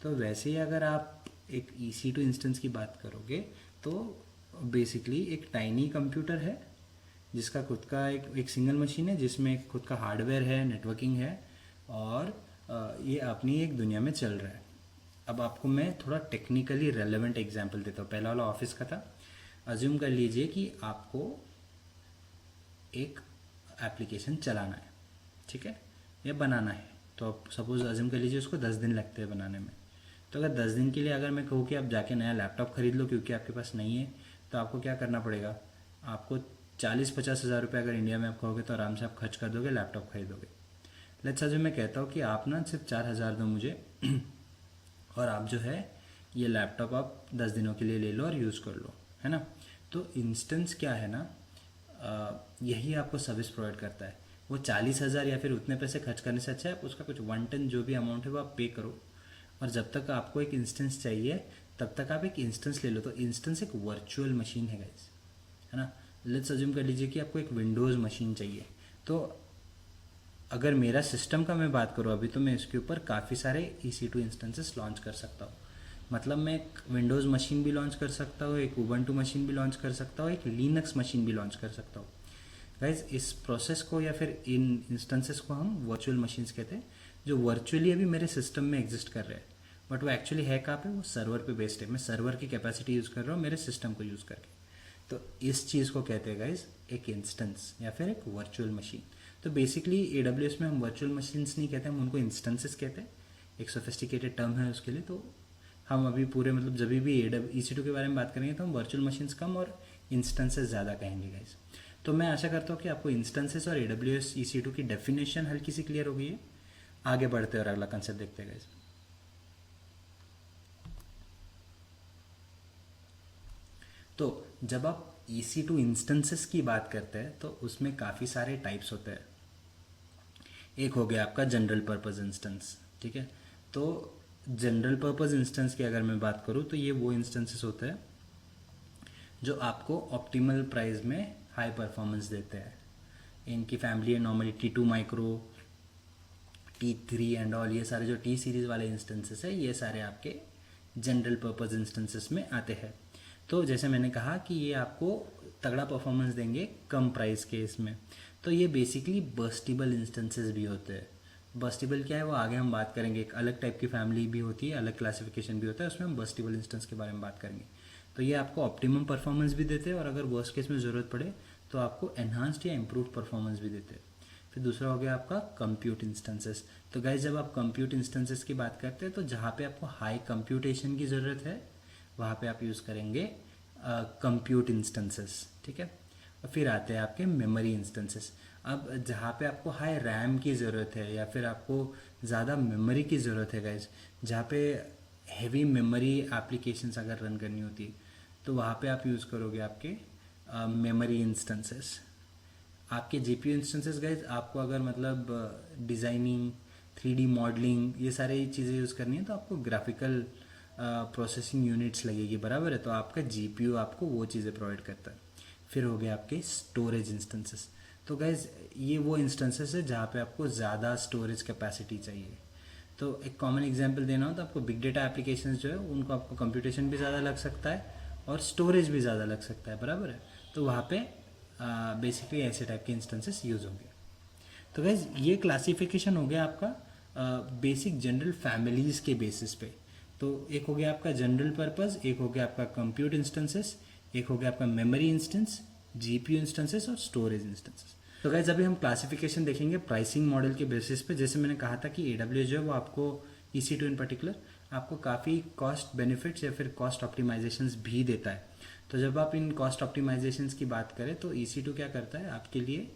तो वैसे ही अगर आप एक EC2 इंस्टेंस की बात करोगे तो बेसिकली एक टाइनी कंप्यूटर है जिसका खुद का एक सिंगल मशीन है जिसमें खुद का हार्डवेयर है, नेटवर्किंग है और ये अपनी एक दुनिया में चल रहा है। अब आपको मैं थोड़ा टेक्निकली रेलेवेंट एग्जांपल देता हूँ। पहला वाला ऑफिस का था। अज्यूम कर लीजिए कि आपको एक एप्लीकेशन चलाना है, ठीक है, या बनाना है। तो आप सपोज़ अज्यूम कर लीजिए उसको 10 दिन लगते हैं बनाने में। तो अगर 10 दिन के लिए अगर मैं कहूँ कि आप जाके नया लैपटॉप खरीद लो क्योंकि आपके पास नहीं है, तो आपको क्या करना पड़ेगा, आपको 40-50 हज़ार रुपये अगर इंडिया में आप कहोगे तो आराम से आप खर्च कर दोगे, लैपटॉप खरीदोगे। लेट्स अज्यूम मैं कहता हूँ कि आप ना सिर्फ 4 हज़ार दो मुझे और आप जो है ये लैपटॉप आप 10 दिनों के लिए ले लो और यूज़ कर लो, है ना। तो इंस्टेंस क्या है ना, यही आपको सर्विस प्रोवाइड करता है। वो 40 हज़ार या फिर उतने पैसे खर्च करने से अच्छा है आप उसका कुछ 1/10 जो भी अमाउंट है वो आप पे करो, और जब तक आपको एक इंस्टेंस चाहिए तब तक आप एक इंस्टेंस ले लो। तो इंस्टेंस एक वर्चुअल मशीन है गाइस, है ना। लेट्स अज्यूम कर लीजिए कि आपको एक विंडोज़ मशीन चाहिए, तो अगर मेरा सिस्टम का मैं बात करूँ अभी, तो मैं इसके ऊपर काफ़ी सारे EC2 इंस्टेंसेस लॉन्च कर सकता हूँ। मतलब मैं एक विंडोज़ मशीन भी लॉन्च कर सकता हूँ, एक उबंटू मशीन भी लॉन्च कर सकता हूँ, एक लिनक्स मशीन भी लॉन्च कर सकता हूँ। गाइज इस प्रोसेस को या फिर इन इंस्टेंसेस को हम वर्चुअल मशीन्स कहते हैं, जो वर्चुअली अभी मेरे सिस्टम में एग्जिस्ट कर रहे हैं, बट वो एक्चुअली है कहाँ पे, वो सर्वर पे बेस्ड है। मैं सर्वर की कैपेसिटी यूज़ कर रहा हूँ मेरे सिस्टम को यूज़ करके। तो इस चीज़ को कहते हैं गाइज एक इंस्टेंस या फिर एक वर्चुअल मशीन। तो बेसिकली AWS में हम वर्चुअल मशीन्स नहीं कहते, हम उनको इंस्टेंसेस कहते हैं। एक सोफिस्टिकेटेड टर्म है उसके लिए। तो हम अभी पूरे मतलब जब भी EC2 के बारे में बात करेंगे तो हम वर्चुअल मशीन्स कम और इंस्टेंसेस ज़्यादा कहेंगे गाइज। तो मैं आशा करता हूँ कि आपको इंस्टेंसेस और AWS EC2 की डेफिनेशन हल्की सी क्लियर हो गई है। आगे बढ़ते और अगला कंसेप्ट देखते हैं गाइज। तो जब आप EC2 इंस्टेंसेस की बात करते हैं तो उसमें काफ़ी सारे टाइप्स होते हैं। एक हो गया आपका जनरल पर्पस इंस्टेंस, ठीक है। तो जनरल पर्पस इंस्टेंस की अगर मैं बात करूँ तो ये वो इंस्टेंसेस होते हैं जो आपको ऑप्टिमल प्राइस में हाई परफॉर्मेंस देते हैं। इनकी फैमिली है normally T2 micro, T3 and all, ये सारे जो T सीरीज़ वाले इंस्टेंसेस है ये सारे आपके जनरल पर्पस इंस्टेंसेस में आते हैं। तो जैसे मैंने कहा कि ये आपको तगड़ा परफॉर्मेंस देंगे कम प्राइस के इसमें। तो ये बेसिकली बर्स्टिबल इंस्टेंसेस भी होते हैं। बर्स्टिबल क्या है वो आगे हम बात करेंगे, एक अलग टाइप की फैमिली भी होती है, अलग क्लासिफिकेशन भी होता है, उसमें हम बर्स्टिबल इंस्टेंस के बारे में बात करेंगे। तो ये आपको ऑप्टिमम परफॉर्मेंस भी देते हैं और अगर वर्स्ट केस में ज़रूरत पड़े तो आपको एनहांस्ड या इम्प्रूव परफॉर्मेंस भी देते हैं। फिर दूसरा हो गया आपका कंप्यूट इंस्टेंसेस। तो गाइस जब आप कंप्यूट इंस्टेंसेस की बात करते हैं तो जहाँ पे आपको हाई कंप्यूटेशन की ज़रूरत है वहाँ पे आप यूज़ करेंगे कंप्यूट इंस्टेंसेस, ठीक है। और फिर आते हैं आपके मेमोरी इंस्टेंसेस। अब जहाँ पे आपको हाई रैम की ज़रूरत है या फिर आपको ज़्यादा मेमोरी की ज़रूरत है गाइज, जहाँ पे हैवी मेमोरी एप्लीकेशंस अगर रन करनी होती है तो वहाँ पे आप यूज़ करोगे आपके मेमोरी इंस्टेंसेस। आपके GPU इंस्टेंसेस गाइज आपको अगर मतलब डिज़ाइनिंग, 3D मॉडलिंग ये सारी चीज़ें यूज़ करनी है तो आपको ग्राफिकल प्रोसेसिंग यूनिट्स लगेगी, बराबर है। तो आपका GPU आपको वो चीज़ें प्रोवाइड करता है। फिर हो गया आपके स्टोरेज इंस्टेंसेस। तो गाइज ये वो इंस्टेंसेस है जहाँ पे आपको ज़्यादा स्टोरेज कैपेसिटी चाहिए। तो एक कॉमन एग्जांपल देना हो तो आपको बिग डेटा एप्लीकेशंस जो है उनको आपको कंप्यूटेशन भी ज़्यादा लग सकता है और स्टोरेज भी ज़्यादा लग सकता है, बराबर है। तो वहाँ पे बेसिकली ऐसे टाइप के इंस्टेंसेस यूज़ होंगे। तो गाइज ये क्लासिफिकेशन हो गया आपका बेसिक जनरल फैमिलीज़ के बेसिस पे। तो एक हो गया आपका जनरल पर्पस, एक हो गया आपका कंप्यूट इंस्टेंसेस, एक हो गया आपका मेमोरी इंस्टेंस, GPU इंस्टेंसेस और स्टोरेज इंस्टेंसेस। तो गाइज अभी हम क्लासिफिकेशन देखेंगे प्राइसिंग मॉडल के बेसिस पे। जैसे मैंने कहा था कि AWS जो है वो आपको EC2 इन पर्टिकुलर आपको काफ़ी कॉस्ट बेनिफिट्स या फिर कॉस्ट ऑप्टिमाइजेशंस भी देता है। तो जब आप इन कॉस्ट ऑप्टिमाइजेशंस की बात करें तो EC2 क्या करता है आपके लिए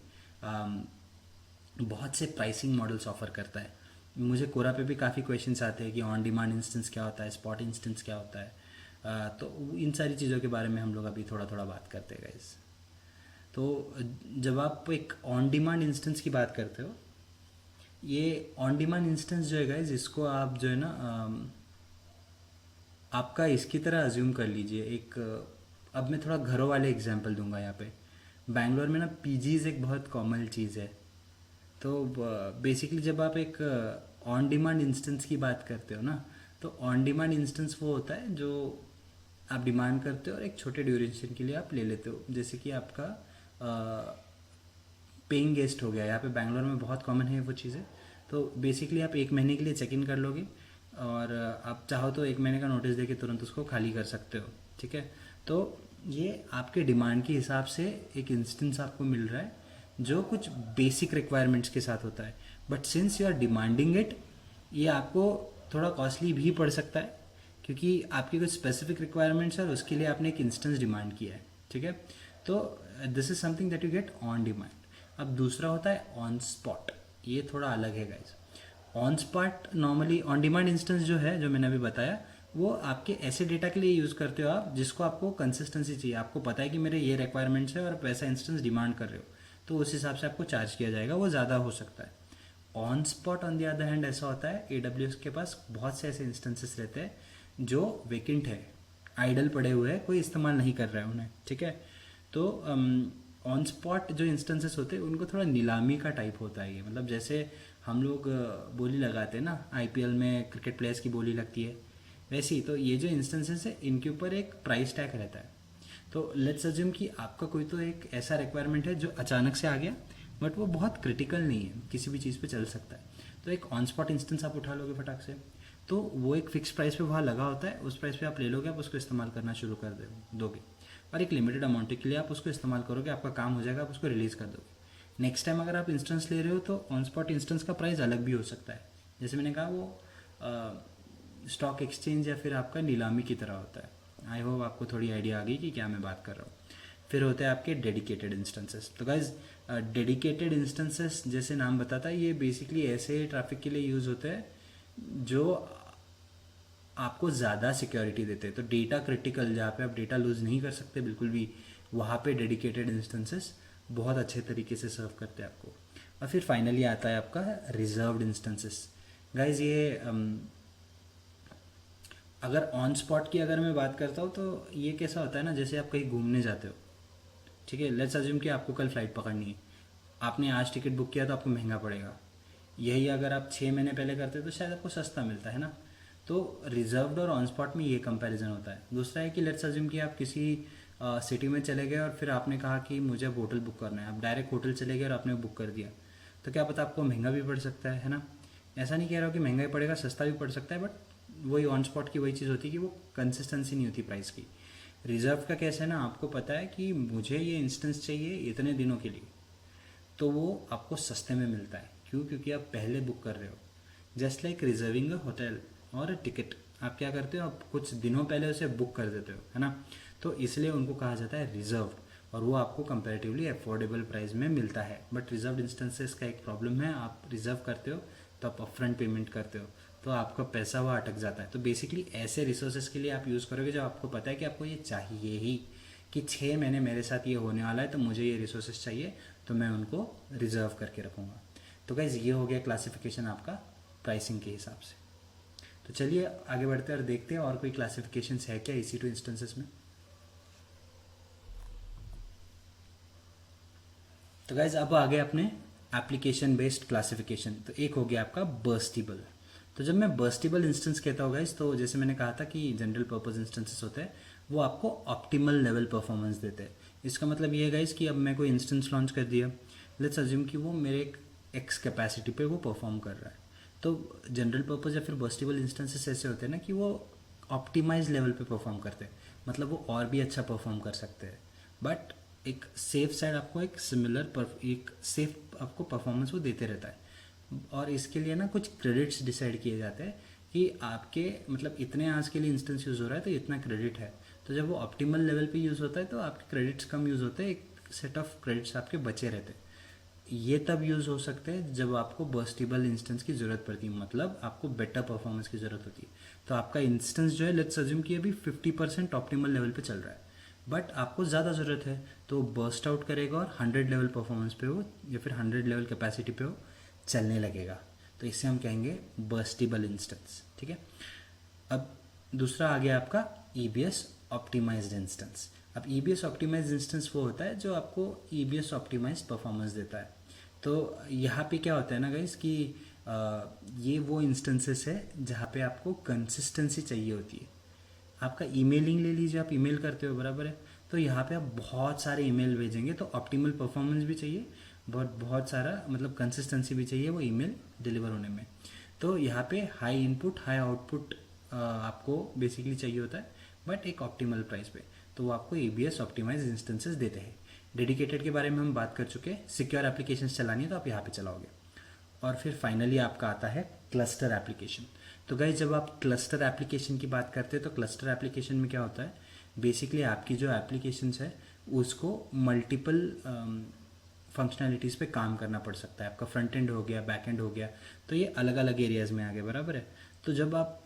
बहुत से प्राइसिंग मॉडल्स ऑफर करता है। मुझे कोरा पे भी काफ़ी क्वेश्चंस आते हैं कि ऑन डिमांड इंस्टेंस क्या होता है, स्पॉट इंस्टेंस क्या होता है। तो इन सारी चीज़ों के बारे में हम लोग अभी थोड़ा थोड़ा बात करते हैं गाइस। तो जब आप एक ऑन डिमांड इंस्टेंस की बात करते हो, ये ऑन डिमांड इंस्टेंस जो है गाइस इसको आप जो है ना आपका इसकी तरह अज्यूम कर लीजिए। एक अब मैं थोड़ा घरों वाले एग्जांपल दूंगा यहाँ पे। बैंगलोर में ना PGs एक बहुत कॉमन चीज़ है। तो बेसिकली जब आप एक ऑन डिमांड इंस्टेंस की बात करते हो ना, तो ऑन डिमांड इंस्टेंस वो होता है जो आप डिमांड करते हो और एक छोटे ड्यूरेशन के लिए आप ले लेते हो। जैसे कि आपका पेइंग गेस्ट हो गया, यहाँ पे बैंगलोर में बहुत कॉमन है वो चीज़ें। तो बेसिकली आप 1 महीने के लिए चेक इन कर लोगे और आप चाहो तो 1 महीने का नोटिस देके तुरंत उसको खाली कर सकते हो, ठीक है। तो ये आपके डिमांड के हिसाब से एक इंस्टेंस आपको मिल रहा है जो कुछ बेसिक रिक्वायरमेंट्स के साथ होता है। But since you are demanding it, ये आपको थोड़ा कॉस्टली भी पड़ सकता है, क्योंकि आपकी कुछ स्पेसिफिक रिक्वायरमेंट्स है और उसके लिए आपने एक इंस्टेंस डिमांड किया है, ठीक है। तो this is something that you get on demand. अब दूसरा होता है ऑन स्पॉट, ये थोड़ा अलग है guys. On spot normally, on demand instance जो है, जो मैंने अभी बताया, वो आपके ऐसे डेटा के लिए यूज़ करते हो आप जिसको आपको कंसिस्टेंसी चाहिए, आपको पता है कि मेरे ये रिक्वायरमेंट्स है और आप वैसा इंस्टेंस डिमांड कर रहे हो, तो उस हिसाब से आपको चार्ज किया जाएगा, वो ज़्यादा हो सकता है। On spot on the other hand ऐसा होता है, AWS के पास बहुत से ऐसे इंस्टेंसेस रहते हैं जो वेकेंट है, आइडल पड़े हुए हैं, कोई इस्तेमाल नहीं कर रहा है उन्हें, ठीक है। तो ऑन स्पॉट जो इंस्टेंसेस होते हैं उनको थोड़ा नीलामी का टाइप होता है ये, मतलब जैसे हम लोग बोली लगाते हैं ना, IPL में क्रिकेट प्लेयर्स की बोली लगती है, वैसे ही तो ये जो इंस्टेंसेस है इनके ऊपर एक प्राइस टैग रहता है। तो लेट्स अज्यूम कि आपका कोई तो एक ऐसा रिक्वायरमेंट है जो अचानक से आ गया, बट वो बहुत क्रिटिकल नहीं है, किसी भी चीज़ पे चल सकता है, तो एक ऑन स्पॉट इंस्टेंस आप उठा लोगे फटाक से, तो वो एक फिक्स प्राइस पे वहाँ लगा होता है, उस प्राइस पे आप ले लोगे, आप उसको इस्तेमाल करना शुरू कर दोगे, और एक लिमिटेड अमाउंट के लिए आप उसको इस्तेमाल करोगे, आपका काम हो जाएगा, आप उसको रिलीज़ कर दोगे। नेक्स्ट टाइम अगर आप इंस्टेंस ले रहे हो तो ऑन स्पॉट इंस्टेंस का प्राइस अलग भी हो सकता है, जैसे मैंने कहा वो स्टॉक एक्सचेंज या फिर आपका नीलामी की तरह होता है। आई होप आपको थोड़ी आइडिया आ गई कि क्या मैं बात कर रहा हूँ। फिर होते हैं आपके डेडिकेटेड इंस्टेंसेस। तो गाइज डेडिकेटेड इंस्टेंसेस जैसे नाम बताता है, ये बेसिकली ऐसे ट्रैफिक के लिए यूज़ होते हैं जो आपको ज़्यादा सिक्योरिटी देते हैं। तो डेटा क्रिटिकल, जहाँ पे आप डेटा लूज़ नहीं कर सकते बिल्कुल भी, वहाँ पे डेडिकेटेड इंस्टेंसेस बहुत अच्छे तरीके से सर्व करते हैं आपको। और फिर फाइनली आता है आपका रिजर्व्ड इंस्टेंसेस। गाइज ये अगर ऑन स्पॉट की अगर मैं बात करता हूँ तो ये कैसा होता है ना, जैसे आप कहीं घूमने जाते हो, ठीक है, लेट्स अज्यूम कि आपको कल फ्लाइट पकड़नी है, आपने आज टिकट बुक किया तो आपको महंगा पड़ेगा। यही अगर आप 6 महीने पहले करते तो शायद आपको सस्ता मिलता है ना। तो रिजर्व्ड और ऑन स्पॉट में ये कंपैरिजन होता है। दूसरा है कि लेट्स अज्यूम कि आप किसी सिटी में चले गए और फिर आपने कहा कि मुझे अब होटल बुक करना है, आप डायरेक्ट होटल चले गए और आपने बुक कर दिया, तो क्या पता आपको महंगा भी पड़ सकता है ना। ऐसा नहीं कह रहा हूँ कि महंगा ही पड़ेगा, सस्ता भी पड़ सकता है, बट वही ऑन स्पॉट की वही चीज़ होती है कि वो कंसिस्टेंसी नहीं होती प्राइस की। रिजर्व का कैसा है ना, आपको पता है कि मुझे ये इंस्टेंस चाहिए इतने दिनों के लिए, तो वो आपको सस्ते में मिलता है। क्यों? क्योंकि आप पहले बुक कर रहे हो। जस्ट लाइक रिजर्विंग अ होटल और अ टिकट, आप क्या करते हो, आप कुछ दिनों पहले उसे बुक कर देते हो, है ना। तो इसलिए उनको कहा जाता है रिजर्व, और वो आपको कंपैरेटिवली अफोर्डेबल प्राइस में मिलता है। बट रिजर्व इंस्टेंसेस का एक प्रॉब्लम है, आप रिजर्व करते हो तो आप अपफ्रंट पेमेंट करते हो, तो आपका पैसा वहाँ अटक जाता है। तो बेसिकली ऐसे रिसोर्सेज के लिए आप यूज़ करोगे जब आपको पता है कि आपको ये चाहिए ही, कि 6 महीने मेरे साथ ये होने वाला है तो मुझे ये रिसोर्सेज चाहिए, तो मैं उनको रिजर्व करके रखूँगा। तो गाइज ये हो गया क्लासिफिकेशन आपका प्राइसिंग के हिसाब से। तो चलिए आगे बढ़ते हैं और देखते हैं और कोई क्लासिफिकेशन है क्या EC2 इंस्टेंसेस में। तो गाइज अब आगे अपने एप्लीकेशन बेस्ड क्लासिफिकेशन। तो एक हो गया आपका बर्स्टिबल। तो जब मैं बर्स्टिबल इंस्टेंस कहता हूँ गाइज, तो जैसे मैंने कहा था कि जनरल पर्पस इंस्टेंसेस होते हैं, वो आपको ऑप्टिमल लेवल परफॉर्मेंस देते हैं। इसका मतलब ये है गाइज कि अब मैं कोई इंस्टेंस लॉन्च कर दिया, लेट्स अज्यूम कि वो मेरे एक एक्स कैपेसिटी पे वो परफॉर्म कर रहा है। तो जनरल पर्पस या फिर बर्स्टिबल इंस्टेंसेस ऐसे होते हैं ना कि वो ऑप्टिमाइज लेवल पे परफॉर्म करते हैं, मतलब वो और भी अच्छा परफॉर्म कर सकते हैं, बट एक सेफ साइड आपको एक एक सेफ आपको परफॉर्मेंस वो देते रहता है। और इसके लिए ना कुछ क्रेडिट्स डिसाइड किए जाते हैं कि आपके मतलब इतने आवर्स के लिए इंस्टेंस यूज़ हो रहा है तो इतना क्रेडिट है। तो जब वो ऑप्टिमल लेवल पे यूज़ होता है तो आपके क्रेडिट्स कम यूज़ होते हैं, एक सेट ऑफ क्रेडिट्स आपके बचे रहते हैं। ये तब यूज़ हो सकते हैं जब आपको बर्स्टिबल इंस्टेंस की ज़रूरत पड़ती है, मतलब आपको बेटर परफॉर्मेंस की ज़रूरत होती है। तो आपका इंस्टेंस जो है, लेट्स अज्यूम कि अभी 50% ऑप्टिमल लेवल पे चल रहा है, बट आपको ज़्यादा ज़रूरत है, तो बर्स्ट आउट करेगा और 100 लेवल परफॉर्मेंस पे हो या फिर 100 लेवल कैपेसिटी पे हो चलने लगेगा। तो इससे हम कहेंगे बर्स्टिबल इंस्टेंस, ठीक है। अब दूसरा आ गया आपका EBS ऑप्टिमाइज्ड इंस्टेंस। अब EBS ऑप्टिमाइज्ड इंस्टेंस वो होता है जो आपको EBS ऑप्टिमाइज्ड परफॉर्मेंस देता है। तो यहाँ पे क्या होता है ना गाइस कि ये वो इंस्टेंसेस है जहाँ पे आपको कंसिस्टेंसी चाहिए होती है। आपका ईमेलिंग ले लीजिए, आप ईमेल करते हो, बराबर है, तो यहाँ पे आप बहुत सारे ईमेल भेजेंगे, तो ऑप्टिमल परफॉर्मेंस भी चाहिए, बहुत सारा मतलब कंसिस्टेंसी भी चाहिए वो ईमेल डिलीवर होने में। तो यहाँ पे हाई इनपुट हाई आउटपुट आपको बेसिकली चाहिए होता है, बट एक ऑप्टिमल प्राइस पे, तो वो आपको EBS ऑप्टिमाइज इंस्टेंसेस देते हैं। डेडिकेटेड के बारे में हम बात कर चुके हैं, सिक्योर एप्लीकेशंस चलानी है तो आप यहाँ पे चलाओगे। और फिर फाइनली आपका आता है क्लस्टर एप्लीकेशन। तो गाइस जब आप क्लस्टर एप्लीकेशन की बात करते हैं तो क्लस्टर एप्लीकेशन में क्या होता है, बेसिकली आपकी जो एप्लीकेशंस है उसको मल्टीपल फंक्शनैलिटीज़ पे काम करना पड़ सकता है। आपका फ्रंट एंड हो गया, बैक एंड हो गया, तो ये अलग अलग एरियाज़ में आ गए, बराबर है। तो जब आप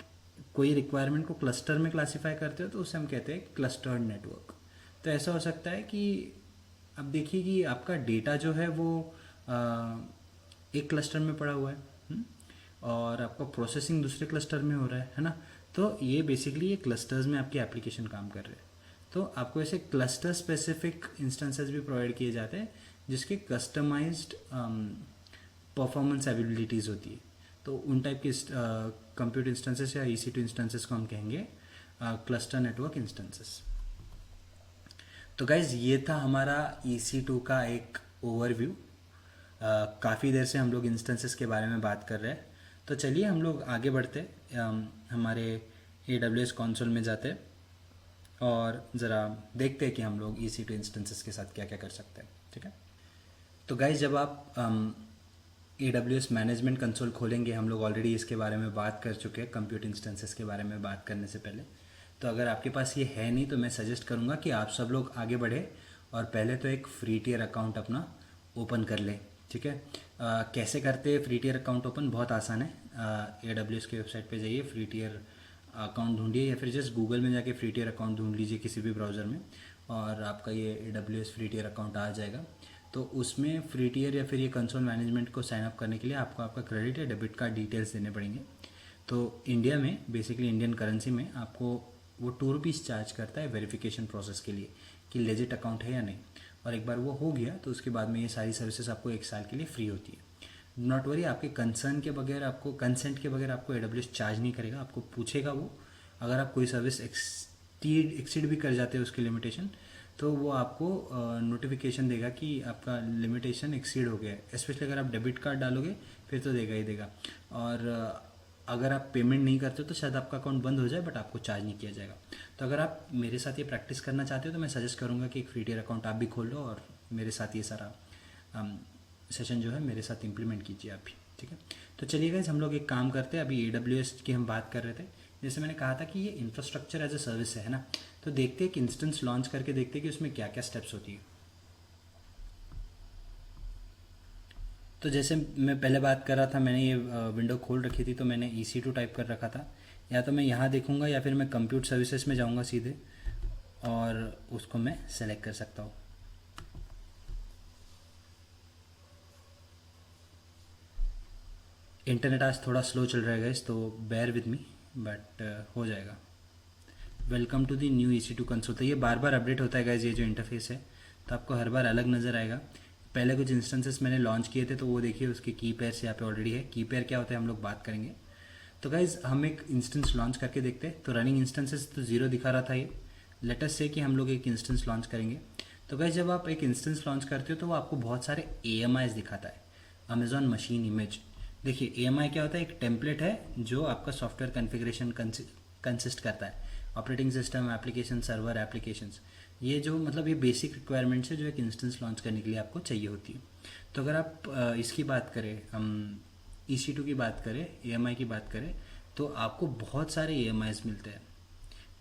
कोई रिक्वायरमेंट को क्लस्टर में क्लासीफाई करते हो तो उसे हम कहते हैं क्लस्टर्ड नेटवर्क। तो ऐसा हो सकता है कि अब देखिए कि आपका डेटा जो है वो अ, एक क्लस्टर में पड़ा हुआ है, और आपका प्रोसेसिंग दूसरे क्लस्टर में हो रहा है ना। तो ये बेसिकली ये क्लस्टर्स में आपकी एप्लीकेशन काम कर रहे हैं। तो आपको ऐसे क्लस्टर स्पेसिफिक इंस्टेंसेस भी प्रोवाइड किए जाते हैं जिसके कस्टमाइज्ड परफॉर्मेंस एबिलिटीज़ होती है। तो उन टाइप के कंप्यूटर इंस्टेंसेस या EC2 इंस्टेंसेस को हम कहेंगे क्लस्टर नेटवर्क इंस्टेंसेस। तो गाइज ये था हमारा EC2 का एक ओवरव्यू। काफ़ी देर से हम लोग इंस्टेंसेस के बारे में बात कर रहे हैं, तो चलिए हम लोग आगे बढ़ते हमारे AWS कंसोल में जाते और ज़रा देखते हैं कि हम लोग EC2 इंस्टेंसेस के साथ क्या क्या कर सकते हैं, ठीक है। तो गाइज जब आप AWS मैनेजमेंट कंसोल खोलेंगे, हम लोग ऑलरेडी इसके बारे में बात कर चुके हैं कंप्यूटर इंस्टेंसेस के बारे में बात करने से पहले। तो अगर आपके पास ये है नहीं तो मैं सजेस्ट करूँगा कि आप सब लोग आगे बढ़े और पहले तो एक फ्री टियर अकाउंट अपना ओपन कर लें, ठीक है। कैसे करते हैं फ्री टियर अकाउंट ओपन? बहुत आसान है। AWS की वेबसाइट पे जाइए, फ्री टियर अकाउंट ढूंढिए या फिर जस्ट गूगल में जाके फ्री टियर अकाउंट ढूंढ लीजिए किसी भी ब्राउज़र में, और आपका ये AWS फ्री टियर अकाउंट आ जाएगा। तो उसमें फ्री टियर या फिर ये कंसोल मैनेजमेंट को साइन अप करने के लिए आपको आपका क्रेडिट या डेबिट कार्ड डिटेल्स देने पड़ेंगे। तो इंडिया में बेसिकली इंडियन करेंसी में आपको वो ₹2 चार्ज करता है वेरिफिकेशन प्रोसेस के लिए कि लेजिट अकाउंट है या नहीं, और एक बार वो हो गया तो उसके बाद में ये सारी सर्विसेज आपको 1 साल के लिए फ्री होती है। नॉट वरी, आपके कंसेंट के बगैर आपको AWS चार्ज नहीं करेगा, आपको पूछेगा वो। अगर आप कोई सर्विस एक्सीड भी कर जाते हैं उसकी लिमिटेशन, तो वो आपको नोटिफिकेशन देगा कि आपका लिमिटेशन एक्सीड हो गया है। स्पेशली अगर आप डेबिट कार्ड डालोगे फिर तो देगा ही देगा, और अगर आप पेमेंट नहीं करते हो तो शायद आपका अकाउंट बंद हो जाए, बट आपको चार्ज नहीं किया जाएगा। तो अगर आप मेरे साथ ये प्रैक्टिस करना चाहते हो तो मैं सजेस्ट करूँगा कि एक फ्री टियर अकाउंट आप भी खोल लो और मेरे साथ ये सारा सेशन जो है मेरे साथ इम्प्लीमेंट कीजिए आप भी, ठीक है। तो चलिए गाइस हम लोग एक काम करते हैं। अभी AWS की हम बात कर रहे थे, जैसे मैंने कहा था कि ये इंफ्रास्ट्रक्चर एज ए सर्विस है ना। तो देखते हैं कि इंस्टेंस लॉन्च करके देखते हैं कि उसमें क्या क्या स्टेप्स होती है। तो जैसे मैं पहले बात कर रहा था, मैंने ये विंडो खोल रखी थी तो मैंने EC2 टाइप कर रखा था। या तो मैं यहाँ देखूँगा या फिर मैं कंप्यूटर सर्विसेज में जाऊँगा सीधे और उसको मैं सेलेक्ट कर सकता हूँ। इंटरनेट आज थोड़ा स्लो चल रहा है गाइस, तो बेयर विद मी, बट हो जाएगा। Welcome to the new EC2 console. तो ये बार बार अपडेट होता है गाइस, ये जो इंटरफेस है, तो आपको हर बार अलग नज़र आएगा। पहले कुछ इंस्टेंसेस मैंने लॉन्च किए थे तो वो देखिए उसके की पेयर्स यहाँ पे ऑलरेडी है। की पेयर क्या होता है हम लोग बात करेंगे। तो गाइज हम एक इंस्टेंस लॉन्च करके देखते हैं। तो रनिंग इंस्टेंसेस तो 0 दिखा रहा था ये। लेट अस से कि हम लोग एक इंस्टेंस लॉन्च करेंगे। तो गाइज जब आप एक इंस्टेंस लॉन्च करते हो तो वो आपको बहुत सारे AMIs दिखाता है, अमेजॉन मशीन इमेज। देखिए AMI क्या होता है, एक टेम्पलेट है जो आपका सॉफ्टवेयर कॉन्फ़िगरेशन कंसिस्ट करता है। Operating system, application, server, applications, ये जो मतलब ये बेसिक रिक्वायरमेंट्स है जो एक इंस्टेंस लॉन्च करने के लिए आपको चाहिए होती है। तो अगर आप इसकी बात करें, हम EC2 की बात करें, AMI की बात करें, तो आपको बहुत सारे AMIs मिलते हैं।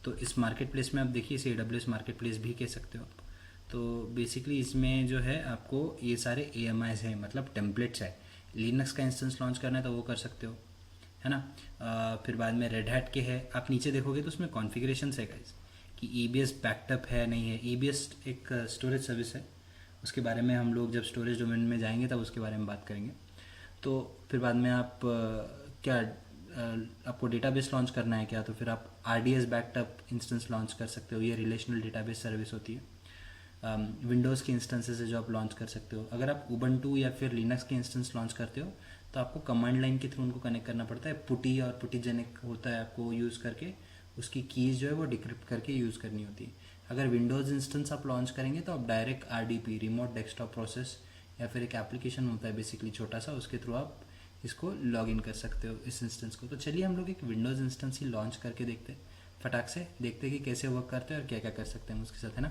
तो इस मार्केट प्लेस में आप देखिए, इसे AWS मार्केट प्लेस भी कह सकते हो आप। तो बेसिकली इसमें जो है आपको ये सारे AMIs हैं, मतलब टेम्पलेट्स है। लिनक्स का इंस्टेंस लॉन्च करना है तो वो कर सकते हो, है ना। फिर बाद में रेड हैट के है। आप नीचे देखोगे तो उसमें कॉन्फ़िगरेशंस है गाइस कि EBS बैकअप है नहीं है। EBS एक स्टोरेज सर्विस है, उसके बारे में हम लोग जब स्टोरेज डोमेन में जाएंगे तब उसके बारे में बात करेंगे। तो फिर बाद में आप क्या आपको डेटाबेस लॉन्च करना है क्या, तो फिर आप RDS बैकअप इंस्टेंस लॉन्च कर सकते हो। ये रिलेशनल डेटाबेस सर्विस होती है। विंडोज़ के इंस्टेंसेस है जो आप लॉन्च कर सकते हो। अगर आप उबंटू या फिर लिनक्स के इंस्टेंस लॉन्च करते हो तो आपको कमांड लाइन के थ्रू उनको कनेक्ट करना पड़ता है। पुटी और पुटीजेनिक होता है, आपको यूज़ करके उसकी कीज़ जो है वो डिक्रिप्ट करके यूज़ करनी होती है। अगर विंडोज़ इंस्टेंस आप लॉन्च करेंगे तो आप direct RDP, remote desktop process, या फिर एक एप्लीकेशन होता है बेसिकली छोटा सा, उसके थ्रू आप इसको लॉग इन कर सकते हो इस इंस्टेंस को। तो चलिए हम लोग एक विंडोज़ इंस्टेंस ही लॉन्च करके देखते हैं, फटाक से देखते हैं कि कैसे वर्क करते हैं और क्या क्या कर सकते हैं उसके साथ, है ना।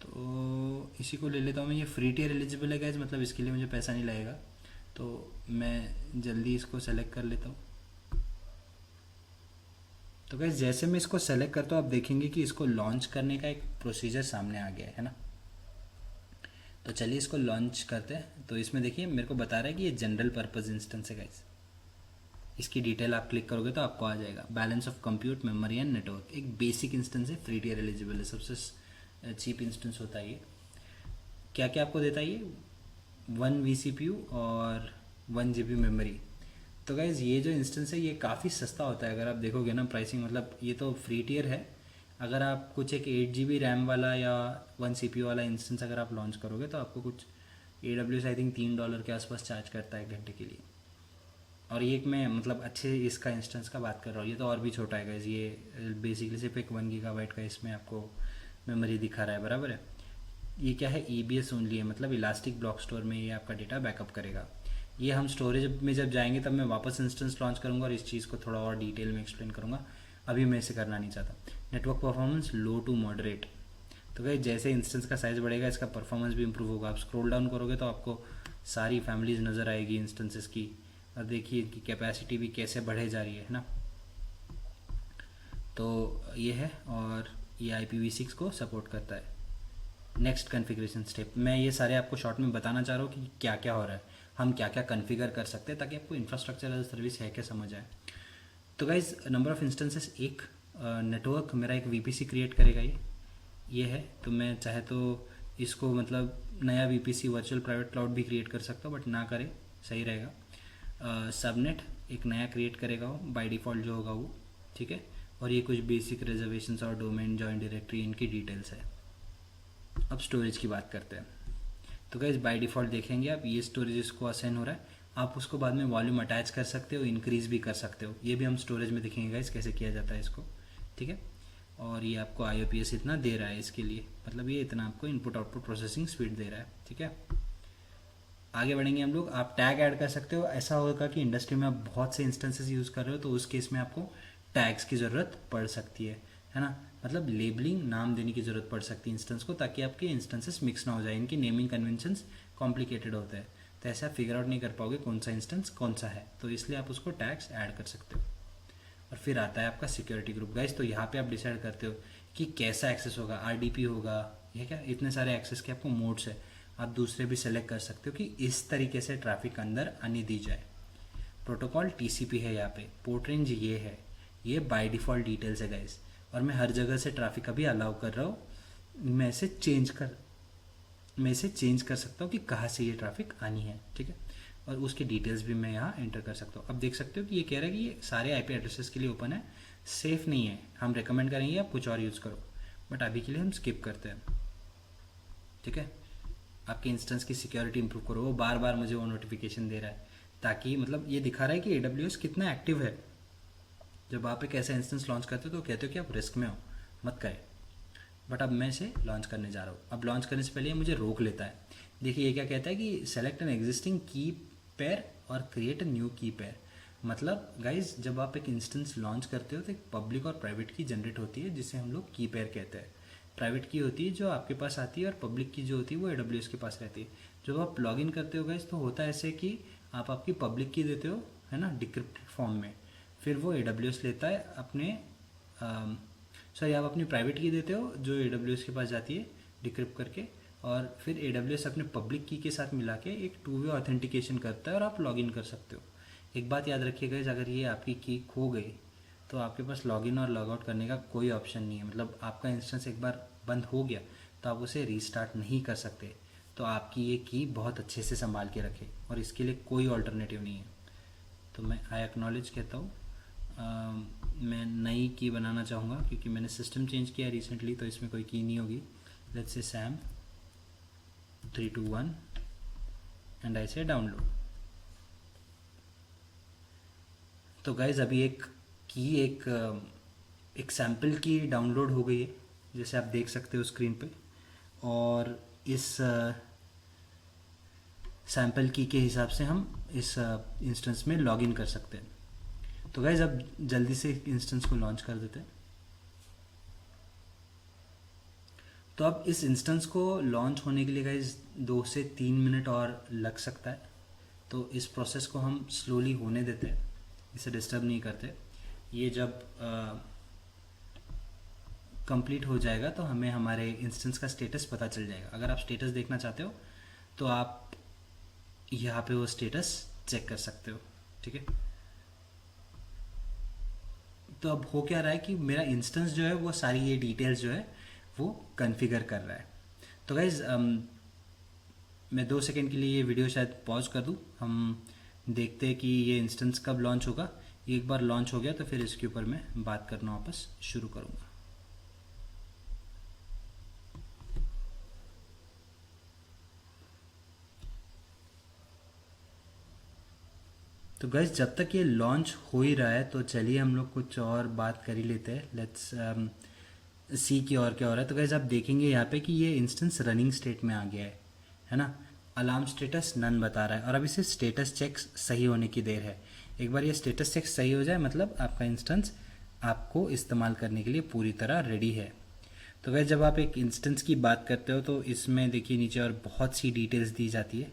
तो इसी को ले लेता हूँ मैं। ये फ्री टियर एलिजिबल है गाइस, मतलब इसके लिए मुझे पैसा नहीं लगेगा। तो मैं जल्दी इसको सेलेक्ट कर लेता हूँ। तो गाइस जैसे मैं इसको सेलेक्ट करता हूँ आप देखेंगे कि इसको लॉन्च करने का एक प्रोसीजर सामने आ गया है ना। तो चलिए इसको लॉन्च करते हैं। तो इसमें देखिए मेरे को बता रहा है कि ये जनरल पर्पज़ इंस्टेंस है गाइस। इसकी डिटेल आप क्लिक करोगे तो आपको आ जाएगा balance of compute memory and network. एक बेसिक इंस्टेंस है, फ्री टियर एलिजिबल है, सबसे चीप इंस्टेंस होता है ये। क्या क्या आपको देता है ये, 1 vCPU और 1 GB मेमोरी। तो गाइज़ ये जो इंस्टेंस है ये काफ़ी सस्ता होता है अगर आप देखोगे ना प्राइसिंग, मतलब ये तो फ्री टियर है। अगर आप कुछ एक 8 GB रैम वाला या 1 CPU वाला इंस्टेंस अगर आप लॉन्च करोगे तो आपको कुछ AWS आई थिंक $3 के आसपास चार्ज करता है 1 घंटे के लिए। और ये एक मैं मतलब अच्छे इसका इंस्टेंस का बात कर रहा हूँ, ये तो और भी छोटा है गाइज। ये बेसिकली सिर्फ एक 1 GB का इसमें आपको मेमोरी दिखा रहा है, बराबर है। ये क्या है, EBS ओनली है, मतलब इलास्टिक ब्लॉक स्टोर में ये आपका डेटा बैकअप करेगा। ये हम स्टोरेज में जब जाएंगे तब मैं वापस इंस्टेंस लॉन्च करूँगा और इस चीज़ को थोड़ा और डिटेल में एक्सप्लेन करूँगा, अभी मैं इसे करना नहीं चाहता। Network performance low to moderate. तो भाई जैसे इंस्टेंस का साइज़ बढ़ेगा इसका परफॉर्मेंस भी इंप्रूव होगा। आप स्क्रॉल डाउन करोगे तो आपको सारी फैमिलीज नज़र आएगी इंस्टेंसेस की, और देखिए इनकी कैपेसिटी भी कैसे बढ़े जा रही है ना। तो ये है, और ये IPv6 को सपोर्ट करता है। नेक्स्ट कॉन्फ़िगरेशन स्टेप, मैं ये सारे आपको शॉर्ट में बताना चाह रहा हूँ कि क्या क्या हो रहा है, हम क्या क्या कॉन्फ़िगर कर सकते हैं, ताकि आपको इंफ्रास्ट्रक्चर एज अ सर्विस है क्या समझ आए। तो गाइज नंबर ऑफ इंस्टेंसेस, एक नेटवर्क मेरा एक VPC क्रिएट करेगा ये है। तो मैं चाहे तो इसको मतलब नया VPC वर्चुअल प्राइवेट क्लाउड भी क्रिएट कर सकता हूँ, बट ना करें, सही रहेगा। सबनेट एक नया क्रिएट करेगा वो बाय डिफ़ॉल्ट जो होगा वो, ठीक है। और ये कुछ बेसिक रिजर्वेशंस और डोमेन जॉइन डायरेक्टरी इनकी डिटेल्स है। अब स्टोरेज की बात करते हैं। तो गाइस बाय डिफ़ॉल्ट देखेंगे आप ये स्टोरेज इसको असाइन हो रहा है, आप उसको बाद में वॉल्यूम अटैच कर सकते हो, इंक्रीज़ भी कर सकते हो। ये भी हम स्टोरेज में देखेंगे गाइस कैसे किया जाता है इसको, ठीक है। और ये आपको IOPS इतना दे रहा है इसके लिए, मतलब ये इतना आपको इनपुट आउटपुट प्रोसेसिंग स्पीड दे रहा है, ठीक है। आगे बढ़ेंगे हम लोग। आप टैग ऐड कर सकते हो। ऐसा होगा कि इंडस्ट्री में आप बहुत से इंस्टेंसेस यूज़ कर रहे हो तो उस केस में आपको टैग्स की ज़रूरत पड़ सकती है ना। मतलब लेबलिंग, नाम देने की ज़रूरत पड़ सकती है इंस्टेंस को, ताकि आपके इंस्टेंसेस मिक्स ना हो जाए। इनकी नेमिंग कन्वेंशंस कॉम्प्लिकेटेड होते हैं, तो ऐसे आप फिगर आउट नहीं कर पाओगे कौन सा इंस्टेंस कौन सा है, तो इसलिए आप उसको टैग्स ऐड कर सकते हो। और फिर आता है आपका सिक्योरिटी ग्रुप गाइस। तो यहाँ पे आप डिसाइड करते हो कि कैसा एक्सेस होगा, RDP होगा, ये क्या, इतने सारे एक्सेस के आपको मोड्स है। आप दूसरे भी सेलेक्ट कर सकते हो कि इस तरीके से ट्रैफिक अंदर आने दी जाए। प्रोटोकॉल TCP है, यहाँ पे पोर्ट रेंज ये है, ये बाय डिफ़ॉल्ट डिटेल्स है गाइस। और मैं हर जगह से ट्रैफिक अभी अलाउ कर रहा हूँ, मैं इसे चेंज कर सकता हूँ कि कहाँ से ये ट्रैफिक आनी है, ठीक है। और उसके डिटेल्स भी मैं यहाँ एंटर कर सकता हूँ। अब देख सकते हो कि ये कह रहा है कि ये सारे IP एड्रेसेस के लिए ओपन है, सेफ़ नहीं है, हम रेकमेंड करेंगे आप कुछ और यूज़ करो, बट अभी के लिए हम स्किप करते हैं, ठीक है। आपके इंस्टेंस की सिक्योरिटी इंप्रूव करो, वो बार बार मुझे वो नोटिफिकेशन दे रहा है, ताकि मतलब ये दिखा रहा है कि AWS कितना एक्टिव है। जब आप एक ऐसा इंस्टेंस लॉन्च करते हो तो कहते हो कि आप रिस्क में हो, मत करें। बट अब मैं इसे लॉन्च करने जा रहा हूँ। अब लॉन्च करने से पहले ये मुझे रोक लेता है। देखिए ये क्या कहता है कि सेलेक्ट एन एग्जिस्टिंग की पेयर और क्रिएट अ न्यू की पेयर। मतलब गाइज जब आप एक इंस्टेंस लॉन्च करते हो तो एक पब्लिक और प्राइवेट की जनरेट होती है, जिसे हम लोग की पेयर कहते हैं। प्राइवेट की होती है जो आपके पास आती है, और पब्लिक की जो होती है वो AWS के पास रहती है। जब आप लॉग इन करते हो गाइज तो होता है ऐसे कि आप आपकी पब्लिक की देते हो, है ना, डिक्रिप्टेड फॉर्म में। फिर वो AWS लेता है अपने सॉरी आप अपनी प्राइवेट की देते हो जो AWS के पास जाती है डिक्रिप्ट करके, और फिर AWS अपने पब्लिक की के साथ मिला के एक 2 वे ऑथेंटिकेशन करता है और आप लॉगिन कर सकते हो। एक बात याद रखिएगा, अगर ये आपकी की खो गई तो आपके पास लॉगिन और लॉग आउट करने का कोई ऑप्शन नहीं है। मतलब आपका इंस्टेंस एक बार बंद हो गया तो आप उसे रीस्टार्ट नहीं कर सकते। तो आपकी ये की बहुत अच्छे से संभाल के रखें, और इसके लिए कोई ऑल्टरनेटिव नहीं है। तो मैं आई एक्नॉलेज कहता हूँ। मैं नई की बनाना चाहूँगा क्योंकि मैंने सिस्टम चेंज किया रिसेंटली, तो इसमें कोई की नहीं होगी। Let's say SAM 321 and I से डाउनलोड। तो गाइज अभी एक सैम्पल की डाउनलोड हो गई है, जैसे आप देख सकते हो स्क्रीन पे। और इस सैम्पल की के हिसाब से हम इस इंस्टेंस में लॉगिन कर सकते हैं। तो गाइज अब जल्दी से इंस्टेंस को लॉन्च कर देते हैं। तो अब इस इंस्टेंस को लॉन्च होने के लिए गाइज 2 से 3 मिनट और लग सकता है। तो इस प्रोसेस को हम स्लोली होने देते हैं, इसे डिस्टर्ब नहीं करते। ये जब कंप्लीट हो जाएगा तो हमें हमारे इंस्टेंस का स्टेटस पता चल जाएगा। अगर आप स्टेटस देखना चाहते हो तो आप यहाँ पे वो स्टेटस चेक कर सकते हो, ठीक है। तो अब हो क्या रहा है कि मेरा इंस्टेंस जो है वो सारी ये डिटेल्स जो है वो कॉन्फ़िगर कर रहा है। तो गाइज मैं 2 सेकंड के लिए ये वीडियो शायद पॉज कर दूँ, हम देखते हैं कि ये इंस्टेंस कब लॉन्च होगा। एक बार लॉन्च हो गया तो फिर इसके ऊपर मैं बात करना वापस शुरू करूँगा। तो गैस जब तक ये लॉन्च हो ही रहा है तो चलिए हम लोग कुछ और बात कर ही लेते हैं। लेट्स सी की और क्या हो रहा है। तो गैस आप देखेंगे यहाँ पे कि ये इंस्टेंस रनिंग स्टेट में आ गया है ना। अलार्म स्टेटस नन बता रहा है और अब इसे स्टेटस चेक्स सही होने की देर है। एक बार ये स्टेटस चेक सही हो जाए मतलब आपका इंस्टेंस आपको इस्तेमाल करने के लिए पूरी तरह रेडी है। तो गैस जब आप एक इंस्टेंस की बात करते हो तो इसमें देखिए नीचे और बहुत सी डिटेल्स दी जाती है।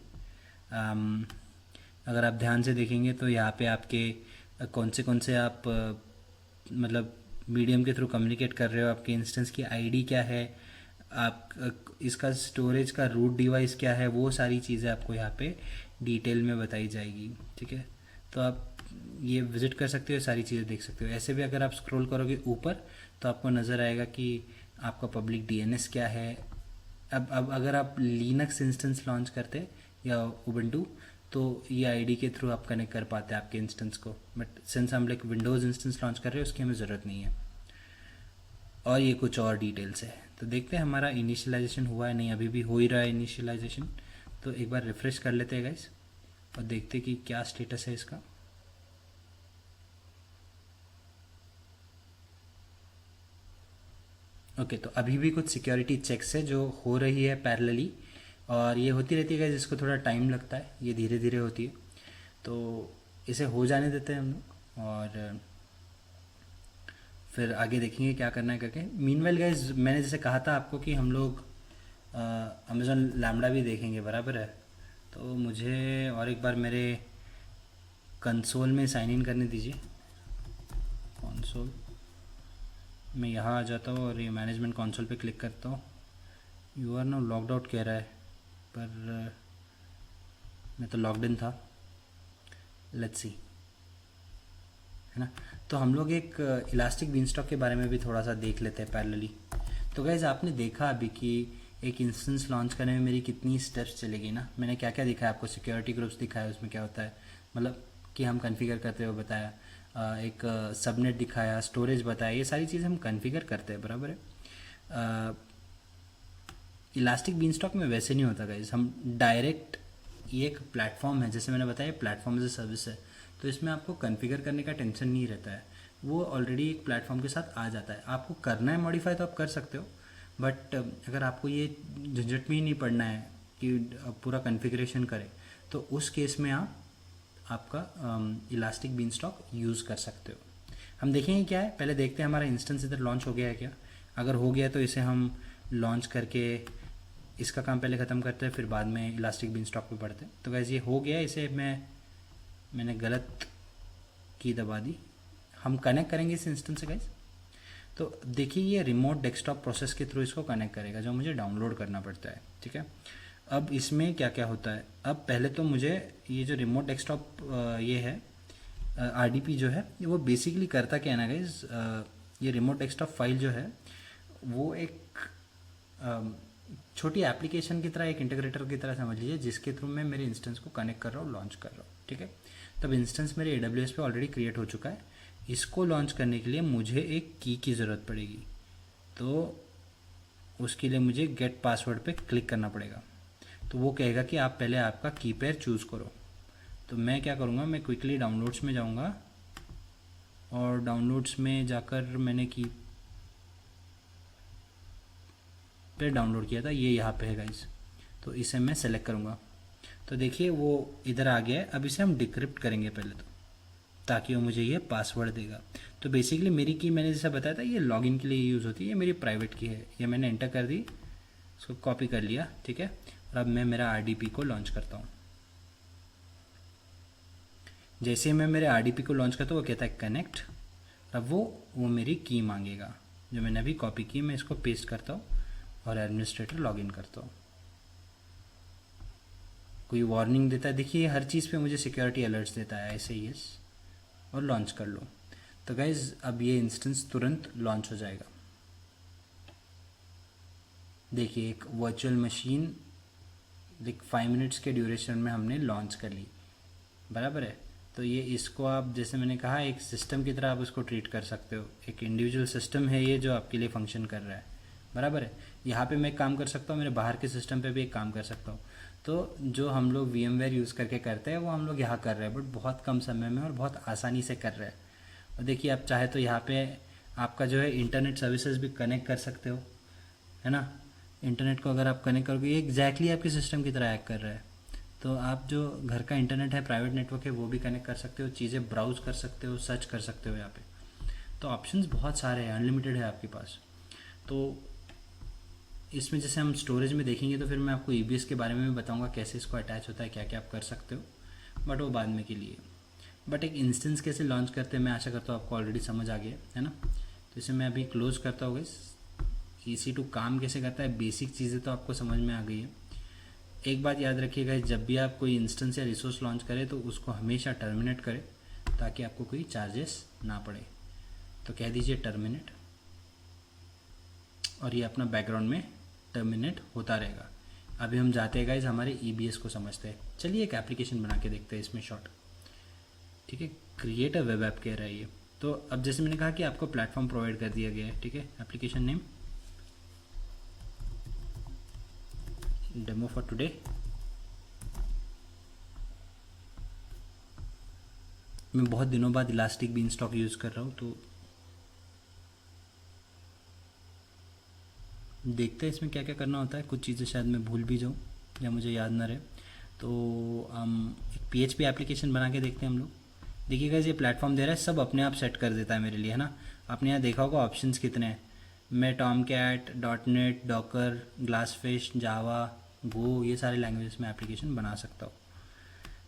अगर आप ध्यान से देखेंगे तो यहाँ पे आपके कौन से आप मतलब मीडियम के थ्रू कम्युनिकेट कर रहे हो, आपके इंस्टेंस की आईडी क्या है, आप इसका स्टोरेज का रूट डिवाइस क्या है, वो सारी चीज़ें आपको यहाँ पे डिटेल में बताई जाएगी, ठीक है। तो आप ये विज़िट कर सकते हो, सारी चीज़ें देख सकते हो। ऐसे भी अगर आप स्क्रॉल करोगे ऊपर तो आपको नज़र आएगा कि आपका पब्लिक डीएनएस क्या है। अब अगर आप लिनक्स इंस्टेंस लॉन्च करते या उबंटू तो ये आईडी के थ्रू आप कनेक्ट कर पाते हैं आपके इंस्टेंस को, बट सिंस हम लाइक विंडोज़ इंस्टेंस लॉन्च कर रहे हैं उसकी हमें ज़रूरत नहीं है। और ये कुछ और डिटेल्स है। तो देखते हैं हमारा इनिशियलाइजेशन हुआ है नहीं, अभी भी हो ही रहा है इनिशियलाइजेशन। तो एक बार रिफ्रेश कर लेते हैं गाइस और देखते हैं कि क्या स्टेटस है इसका। ओके तो अभी भी कुछ सिक्योरिटी चेक्स है जो हो रही है पैरेलली, और ये होती रहती है गाइस, इसको थोड़ा टाइम लगता है, ये धीरे धीरे होती है। तो इसे हो जाने देते हैं हम लोग और फिर आगे देखेंगे क्या करना है करके। मीनवाइल गाइस मैंने जैसे कहा था आपको कि हम लोग अमेज़ॉन लैम्बडा भी देखेंगे, बराबर है। तो मुझे और एक बार मेरे कंसोल में साइन इन करने दीजिए। कंसोल मैं यहाँ आ जाता हूँ और ये मैनेजमेंट कंसोल पे क्लिक करता हूँ। You are now logged out कह रहा है पर मैं तो लॉग्ड इन था। लेट्स सी, है ना। तो हम लोग एक इलास्टिक बीनस्टॉक के बारे में भी थोड़ा सा देख लेते हैं पैरेलली। तो गाइज आपने देखा अभी कि एक इंस्टेंस लॉन्च करने में मेरी कितनी स्टेप्स चलेगी ना। मैंने क्या क्या दिखाया आपको, सिक्योरिटी ग्रुप्स दिखाया, उसमें क्या होता है मतलब कि हम कॉन्फ़िगर करते हुए बताया, एक सबनेट दिखाया, स्टोरेज बताया, ये सारी चीज़ें हम कॉन्फ़िगर करते हैं, बराबर है। इलास्टिक बीनस्टॉक में वैसे नहीं होता गाइज, हम डायरेक्ट, ये एक प्लेटफॉर्म है जैसे मैंने बताया, प्लेटफॉर्म एज ए सर्विस है। तो इसमें आपको कॉन्फ़िगर करने का टेंशन नहीं रहता है, वो ऑलरेडी एक प्लेटफॉर्म के साथ आ जाता है। आपको करना है मॉडिफाई तो आप कर सकते हो, बट अगर आपको ये झंझट में ही नहीं पड़ना है कि पूरा कॉन्फ़िगरेशन करें तो उस केस में आप आपका इलास्टिक बीनस्टॉक यूज़ कर सकते हो। हम देखेंगे क्या है, पहले देखते हैं हमारा इंस्टेंस इधर लॉन्च हो गया है क्या। अगर हो गया तो इसे हम लॉन्च करके इसका काम पहले ख़त्म करते हैं, फिर बाद में इलास्टिक बीनस्टॉक पे बढ़ते हैं। तो वैसे ये हो गया, इसे मैंने गलत की दबा दी। हम कनेक्ट करेंगे इस इंस्टेंस से गाइस। तो देखिए ये रिमोट डेस्कटॉप प्रोसेस के थ्रू इसको कनेक्ट करेगा जो मुझे डाउनलोड करना पड़ता है, ठीक है। अब इसमें क्या क्या होता है, अब पहले तो मुझे ये जो रिमोट डेस्कटॉप ये है आरडीपी जो है वो बेसिकली करता क्या है ना गाइस, ये रिमोट डेस्कटॉप फाइल जो है वो एक छोटी एप्लीकेशन की तरह, एक इंटीग्रेटर की तरह समझ लीजिए, जिसके थ्रू मैं मेरे इंस्टेंस को कनेक्ट कर रहा हूँ, लॉन्च कर रहा हूँ, ठीक है। तब इंस्टेंस मेरे AWS पे ऑलरेडी क्रिएट हो चुका है। इसको लॉन्च करने के लिए मुझे एक की ज़रूरत पड़ेगी, तो उसके लिए मुझे गेट पासवर्ड पे क्लिक करना पड़ेगा। तो वो कहेगा कि आप पहले आपका की पेयर चूज़ करो। तो मैं क्या करूँगा, मैं क्विकली डाउनलोड्स में जाऊँगा और डाउनलोड्स में जाकर मैंने की पेयर डाउनलोड किया था, ये यहाँ पे है गाइस। तो इसे मैं सेलेक्ट करूँगा तो देखिए वो इधर आ गया है। अब इसे हम डिक्रिप्ट करेंगे पहले तो, ताकि वो मुझे ये पासवर्ड देगा। तो बेसिकली मेरी की मैंने जैसा बताया था ये लॉगिन के लिए यूज़ होती है, ये मेरी प्राइवेट की है। ये मैंने एंटर कर दी, इसको कॉपी कर लिया, ठीक है। और अब मैं मेरा आरडीपी को लॉन्च करता हूँ। जैसे ही मैं मेरे RDP को लॉन्च करता हूँ वो कहता है कनेक्ट। अब वो मेरी की मांगेगा जो मैंने अभी कॉपी की, मैं इसको पेस्ट करता हूँ और एडमिनिस्ट्रेटर लॉगिन करता हूँ। कोई वार्निंग देता है, देखिए हर चीज़ पे मुझे सिक्योरिटी अलर्ट्स देता है, ऐसे ही यस और लॉन्च कर लो। तो गाइज अब ये इंस्टेंस तुरंत लॉन्च हो जाएगा। देखिए एक वर्चुअल मशीन लाइक 5 मिनट्स के ड्यूरेशन में हमने लॉन्च कर ली, बराबर है। तो ये इसको आप जैसे मैंने कहा एक सिस्टम की तरह आप उसको ट्रीट कर सकते हो, एक इंडिविजुअल सिस्टम है ये जो आपके लिए फंक्शन कर रहा है, बराबर है। यहाँ पे मैं एक काम कर सकता हूँ, मेरे बाहर के सिस्टम पे भी एक काम कर सकता हूँ। तो जो हम लोग VMware यूज़ करके करते हैं वो हम लोग यहाँ कर रहे हैं, बट बहुत कम समय में और बहुत आसानी से कर रहे हैं। और देखिए आप चाहे तो यहाँ पे आपका जो है इंटरनेट सर्विसेज भी कनेक्ट कर सकते हो, है ना। इंटरनेट को अगर आप कनेक्ट करोगे ये एग्जैक्टली आपके सिस्टम की तरह एक्ट कर रहा है। तो आप जो घर का इंटरनेट है, प्राइवेट नेटवर्क है, वो भी कनेक्ट कर सकते हो, चीज़ें ब्राउज कर सकते हो, सर्च कर सकते हो यहाँ पे। तो ऑप्शंस बहुत सारे हैं, अनलिमिटेड है आपके पास। तो इसमें जैसे हम स्टोरेज में देखेंगे तो फिर मैं आपको EBS के बारे में भी बताऊंगा कैसे इसको अटैच होता है, क्या क्या आप कर सकते हो, बट वो बाद में के लिए। बट एक इंस्टेंस कैसे लॉन्च करते हैं मैं आशा करता हूँ आपको ऑलरेडी समझ आ गया है ना। तो इसे मैं अभी क्लोज करता हूँ। EC2 काम कैसे करता है, बेसिक चीज़ें तो आपको समझ में आ गई है। एक बात याद रखिएगा, जब भी आप कोई इंस्टेंस या रिसोर्स लॉन्च करें तो उसको हमेशा टर्मिनेट करें ताकि आपको कोई चार्जेस ना पड़े। तो कह दीजिए टर्मिनेट, और ये अपना बैकग्राउंड में टर्मिनेट होता रहेगा। अभी हम जाते हैं गाइज हमारे EBS को समझते हैं। चलिए एक एप्लीकेशन बना के देखते हैं इसमें शॉर्ट, ठीक है। क्रिएट अ वेब ऐप कह रहा है ये। तो अब जैसे मैंने कहा कि आपको प्लेटफॉर्म प्रोवाइड कर दिया गया है, ठीक है। Application name demo for today. मैं बहुत दिनों बाद इलास्टिक बीनस्टॉक यूज़ कर रहा हूँ, तो देखते हैं इसमें क्या क्या करना होता है। कुछ चीज़ें शायद मैं भूल भी जाऊँ या मुझे याद ना रहे। तो हम एक PHP एप्लीकेशन बना के देखते हैं हम लोग। देखिएगा ये प्लेटफॉर्म दे रहा है, सब अपने आप सेट कर देता है मेरे लिए, है ना। आपने यहाँ देखा होगा ऑप्शंस कितने हैं। मैं टॉमकैट, .NET, डॉकर, ग्लासफिश, जावा, गो, ये सारे लैंग्वेजेस में एप्लीकेशन बना सकता हूँ।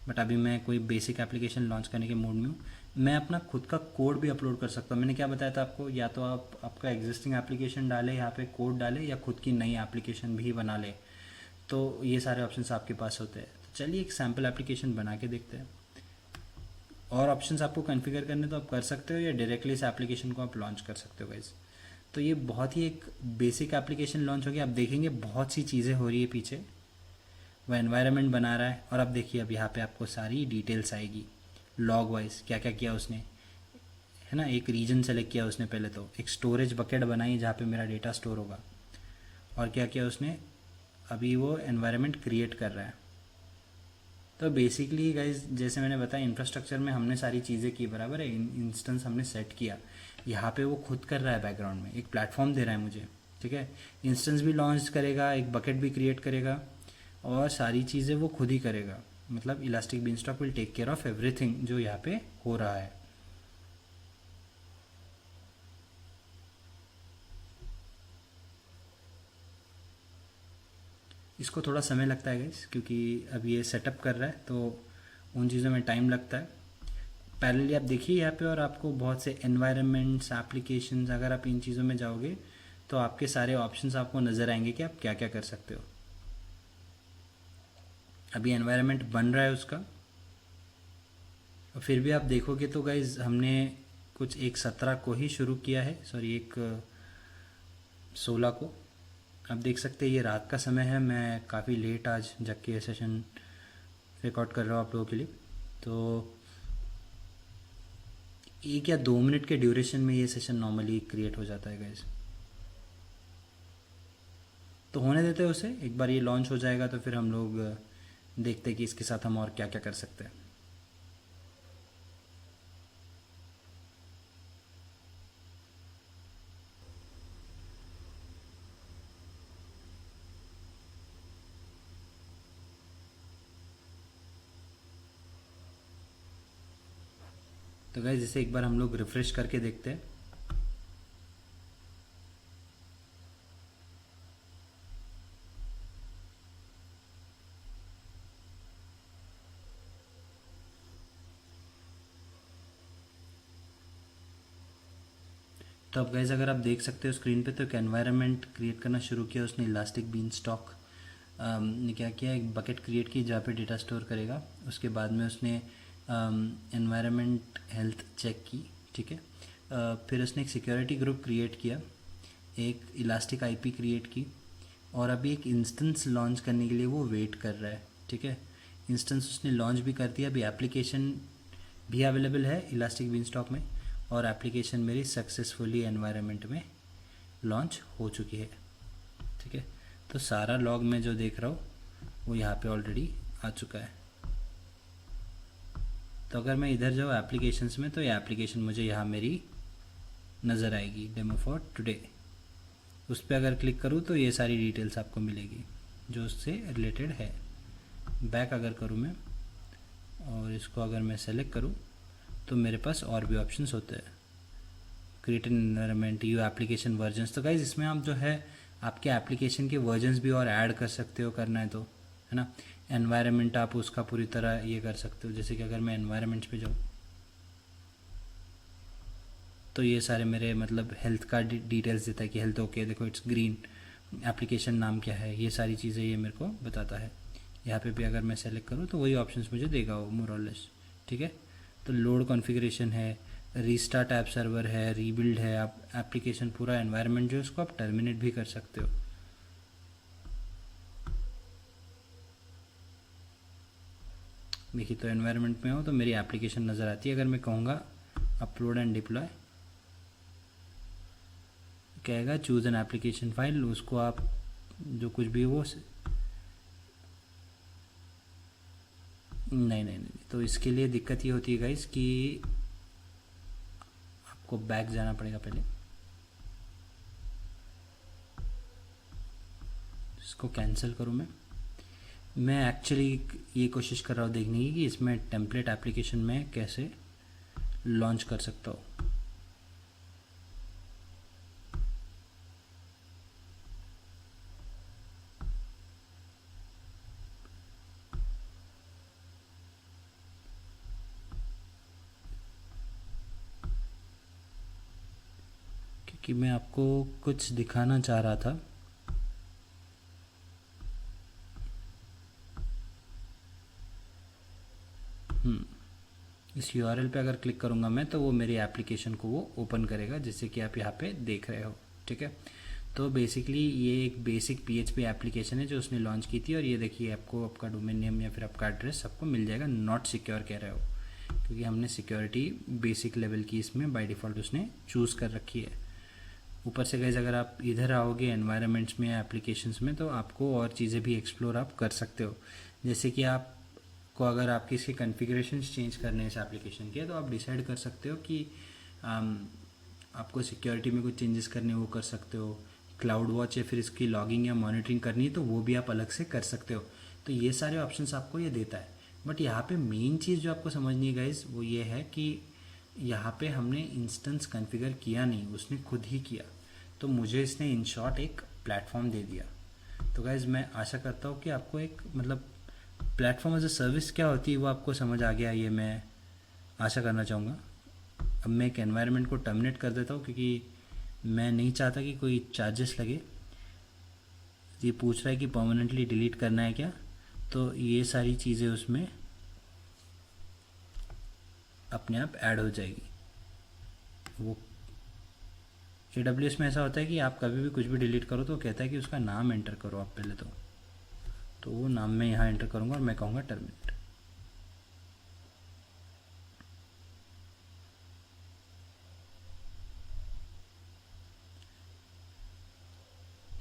बट अभी मैं कोई बेसिक एप्लीकेशन लॉन्च करने के मूड में हूँ। मैं अपना खुद का कोड भी अपलोड कर सकता हूँ। मैंने क्या बताया था आपको, या तो आप आपका एग्जिस्टिंग एप्लीकेशन डालें, यहाँ पे कोड डालें, या खुद की नई एप्लीकेशन भी बना लें। तो ये सारे ऑप्शंस आपके पास होते हैं। तो चलिए एक सैम्पल एप्लीकेशन बना के देखते हैं। और ऑप्शंस आपको कॉन्फ़िगर करने तो आप कर सकते हो, या डायरेक्टली इस एप्लीकेशन को आप लॉन्च कर सकते हो गाइस। तो ये बहुत ही एक बेसिक एप्लीकेशन लॉन्च हो गया। आप देखेंगे बहुत सी चीज़ें हो रही है पीछे, वह एनवायरनमेंट बना रहा है। और अब देखिए अब यहाँ पे आपको सारी डिटेल्स आएगी लॉग वाइज, क्या क्या किया उसने, है ना। एक रीजन सेलेक्ट किया उसने, पहले तो एक स्टोरेज बकेट बनाई जहाँ पे मेरा डेटा स्टोर होगा। और क्या किया उसने, अभी वो एनवायरनमेंट क्रिएट कर रहा है। तो बेसिकली गाइज जैसे मैंने बताया इंफ्रास्ट्रक्चर में हमने सारी चीज़ें की, बराबर है। इंस्टेंस हमने सेट किया, यहाँ पे वो खुद कर रहा है बैकग्राउंड में, एक प्लेटफॉर्म दे रहा है मुझे, ठीक है। इंस्टेंस भी लॉन्च करेगा, एक बकेट भी क्रिएट करेगा, और सारी चीज़ें वो खुद ही करेगा। मतलब elastic beanstalk will take care of everything जो यहाँ पे हो रहा है। इसको थोड़ा समय लगता है गाइस, क्योंकि अब ये सेटअप कर रहा है तो उन चीज़ों में टाइम लगता है। पैरेलली आप देखिए यहाँ पे, और आपको बहुत से एनवायरनमेंट्स, एप्लीकेशंस, अगर आप इन चीज़ों में जाओगे तो आपके सारे ऑप्शंस आपको नज़र आएंगे कि आप क्या क्या कर सकते हो। अभी एनवायरनमेंट बन रहा है उसका, और फिर भी आप देखोगे तो गाइज हमने कुछ एक 17 को ही शुरू किया है, सॉरी एक 16 को। आप देख सकते हैं ये रात का समय है, मैं काफ़ी लेट आज जग के ये सेशन रिकॉर्ड कर रहा हूँ आप लोगों के लिए। तो 1 या 2 मिनट के ड्यूरेशन में ये सेशन नॉर्मली क्रिएट हो जाता है गाइज। तो होने देते हैं उसे, एक बार ये लॉन्च हो जाएगा तो फिर हम लोग देखते हैं कि इसके साथ हम और क्या क्या कर सकते हैं। तो गाइज इसे एक बार हम लोग रिफ़्रेश करके देखते हैं। तो अब गाइस अगर आप देख सकते हो स्क्रीन पे, तो एक एनवायरनमेंट क्रिएट करना शुरू किया उसने इलास्टिक बीन स्टॉक ने क्या किया, एक बकेट क्रिएट की जहाँ पे डेटा स्टोर करेगा। उसके बाद में उसने एनवायरनमेंट हेल्थ चेक की, ठीक है। फिर उसने एक सिक्योरिटी ग्रुप क्रिएट किया, एक इलास्टिक आईपी क्रिएट की, और अभी एक इंस्टेंस लॉन्च करने के लिए वो वेट कर रहा है, ठीक है। इंस्टेंस उसने लॉन्च भी कर दिया, अभी एप्लीकेशन भी अवेलेबल है इलास्टिक बीन स्टॉक में, और एप्लीकेशन मेरी सक्सेसफुली एनवायरनमेंट में लॉन्च हो चुकी है, ठीक है। तो सारा लॉग मैं जो देख रहा हूँ वो यहाँ पे ऑलरेडी आ चुका है। तो अगर मैं इधर जाऊँ एप्लीकेशंस में, तो ये एप्लीकेशन मुझे यहाँ मेरी नज़र आएगी, डेमो फॉर टुडे। उस पर अगर क्लिक करूँ तो ये सारी डिटेल्स आपको मिलेगी जो उससे रिलेटेड है। बैक अगर करूँ मैं और इसको अगर मैं सेलेक्ट करूँ तो मेरे पास और भी ऑप्शंस होते हैं, create an environment, you application versions. तो गाइज इसमें आप जो है आपके एप्लीकेशन के वर्जन्स भी और ऐड कर सकते हो, करना है तो, है ना। एनवायरनमेंट आप उसका पूरी तरह ये कर सकते हो, जैसे कि अगर मैं एनवायरनमेंट्स पे जाऊँ तो ये सारे मेरे मतलब हेल्थ का डिटेल्स देता है कि हेल्थ ओके, देखो इट्स ग्रीन, एप्लीकेशन नाम क्या है, ये सारी चीज़ें ये मेरे को बताता है। यहाँ पे भी अगर मैं सेलेक्ट करूँ तो वही ऑप्शंस मुझे देगा वो मोर और लेस, ठीक है। तो लोड कॉन्फ़िगरेशन है, रीस्टार्ट ऐप सर्वर है, रीबिल्ड है, आप एप्लीकेशन पूरा एनवायरनमेंट जो है उसको आप टर्मिनेट भी कर सकते हो। देखिए तो एनवायरनमेंट में हो तो मेरी एप्लीकेशन नज़र आती है। अगर मैं कहूँगा अपलोड एंड डिप्लॉय, कहेगा चूज़ एन एप्लीकेशन फाइल, उसको आप जो कुछ भी वो नहीं, तो इसके लिए दिक्कत ये होती है गाइस कि आपको बैक जाना पड़ेगा पहले, इसको कैंसिल करूँ मैं एक्चुअली ये कोशिश कर रहा हूँ देखने की कि इसमें टेम्पलेट एप्लीकेशन में कैसे लॉन्च कर सकता हूँ। क्योंकि मैं आपको कुछ दिखाना चाह रहा था। इस यूआरएल पे अगर क्लिक करूँगा मैं तो वो मेरी एप्लीकेशन को वो ओपन करेगा, जैसे कि आप यहाँ पे देख रहे हो, ठीक है। तो बेसिकली ये एक बेसिक पीएचपी एप्लीकेशन है जो उसने लॉन्च की थी, और ये देखिए आपको आपका डोमेन नेम या फिर आपका एड्रेस सबको मिल जाएगा। नॉट सिक्योर कह रहे हो क्योंकि हमने सिक्योरिटी बेसिक लेवल की इसमें बाय डिफ़ॉल्ट उसने चूज़ कर रखी है। ऊपर से गाइस अगर आप इधर आओगे एनवायरनमेंट्स में या एप्लीकेशंस में, तो आपको और चीज़ें भी एक्सप्लोर आप कर सकते हो। जैसे कि आप को अगर आपकी इसके कॉन्फ़िगरेशंस चेंज करने हैं इस एप्लीकेशन के, तो आप डिसाइड कर सकते हो कि आपको सिक्योरिटी में कुछ चेंजेस करने वो कर सकते हो। क्लाउड वॉच या फिर इसकी लॉगिंग या मॉनिटरिंग करनी है तो वो भी आप अलग से कर सकते हो। तो ये सारे ऑप्शंस आपको ये देता है। बट यहाँ पे मेन चीज़ जो आपको समझनी है गाइस वो ये है कि यहाँ पे हमने इंस्टेंस कॉन्फ़िगर किया नहीं, उसने खुद ही किया। तो मुझे इसने इन शॉर्ट एक प्लेटफॉर्म दे दिया। तो गाइस मैं आशा करता हूँ कि आपको एक मतलब प्लेटफॉर्म एज अ सर्विस क्या होती है वो आपको समझ आ गया, ये मैं आशा करना चाहूँगा। अब मैं एक एनवायरनमेंट को टर्मिनेट कर देता हूँ क्योंकि मैं नहीं चाहता कि कोई चार्जेस लगे। ये पूछ रहा है कि परमानेंटली डिलीट करना है क्या, तो ये सारी चीज़ें उसमें अपने आप ऐड हो जाएगी। वो AWS में ऐसा होता है कि आप कभी भी कुछ भी डिलीट करो तो कहता है कि उसका नाम एंटर करो आप पहले, तो वो नाम मैं यहाँ एंटर करूँगा और मैं कहूँगा टर्मिनेट।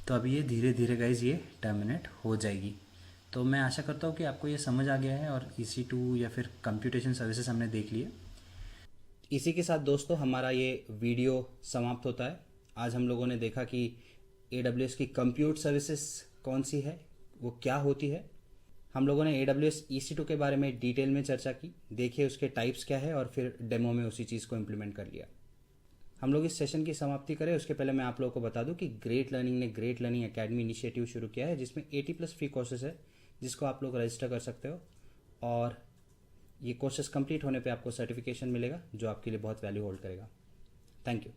तो अब ये धीरे धीरे गाइज ये टर्मिनेट हो जाएगी। तो मैं आशा करता हूँ कि आपको ये समझ आ गया है और EC2 या फिर कंप्यूटेशन सर्विसेज हमने देख लिए। इसी के साथ दोस्तों हमारा ये वीडियो समाप्त होता है। आज हम लोगों ने देखा कि AWS की कंप्यूट सर्विसेज कौन सी है, वो क्या होती है। हम लोगों ने AWS EC2 के बारे में डिटेल में चर्चा की, देखिए उसके टाइप्स क्या है, और फिर डेमो में उसी चीज़ को इम्प्लीमेंट कर लिया। हम लोग इस सेशन की समाप्ति करें उसके पहले मैं आप लोगों को बता दूं कि ग्रेट लर्निंग ने ग्रेट लर्निंग एकेडमी इनिशिएटिव शुरू किया है, जिसमें 80+ फ्री कोर्सेज है जिसको आप लोग रजिस्टर कर सकते हो, और ये कोर्सेज कंप्लीट होने पे आपको सर्टिफिकेशन मिलेगा जो आपके लिए बहुत वैल्यू होल्ड करेगा। Thank you.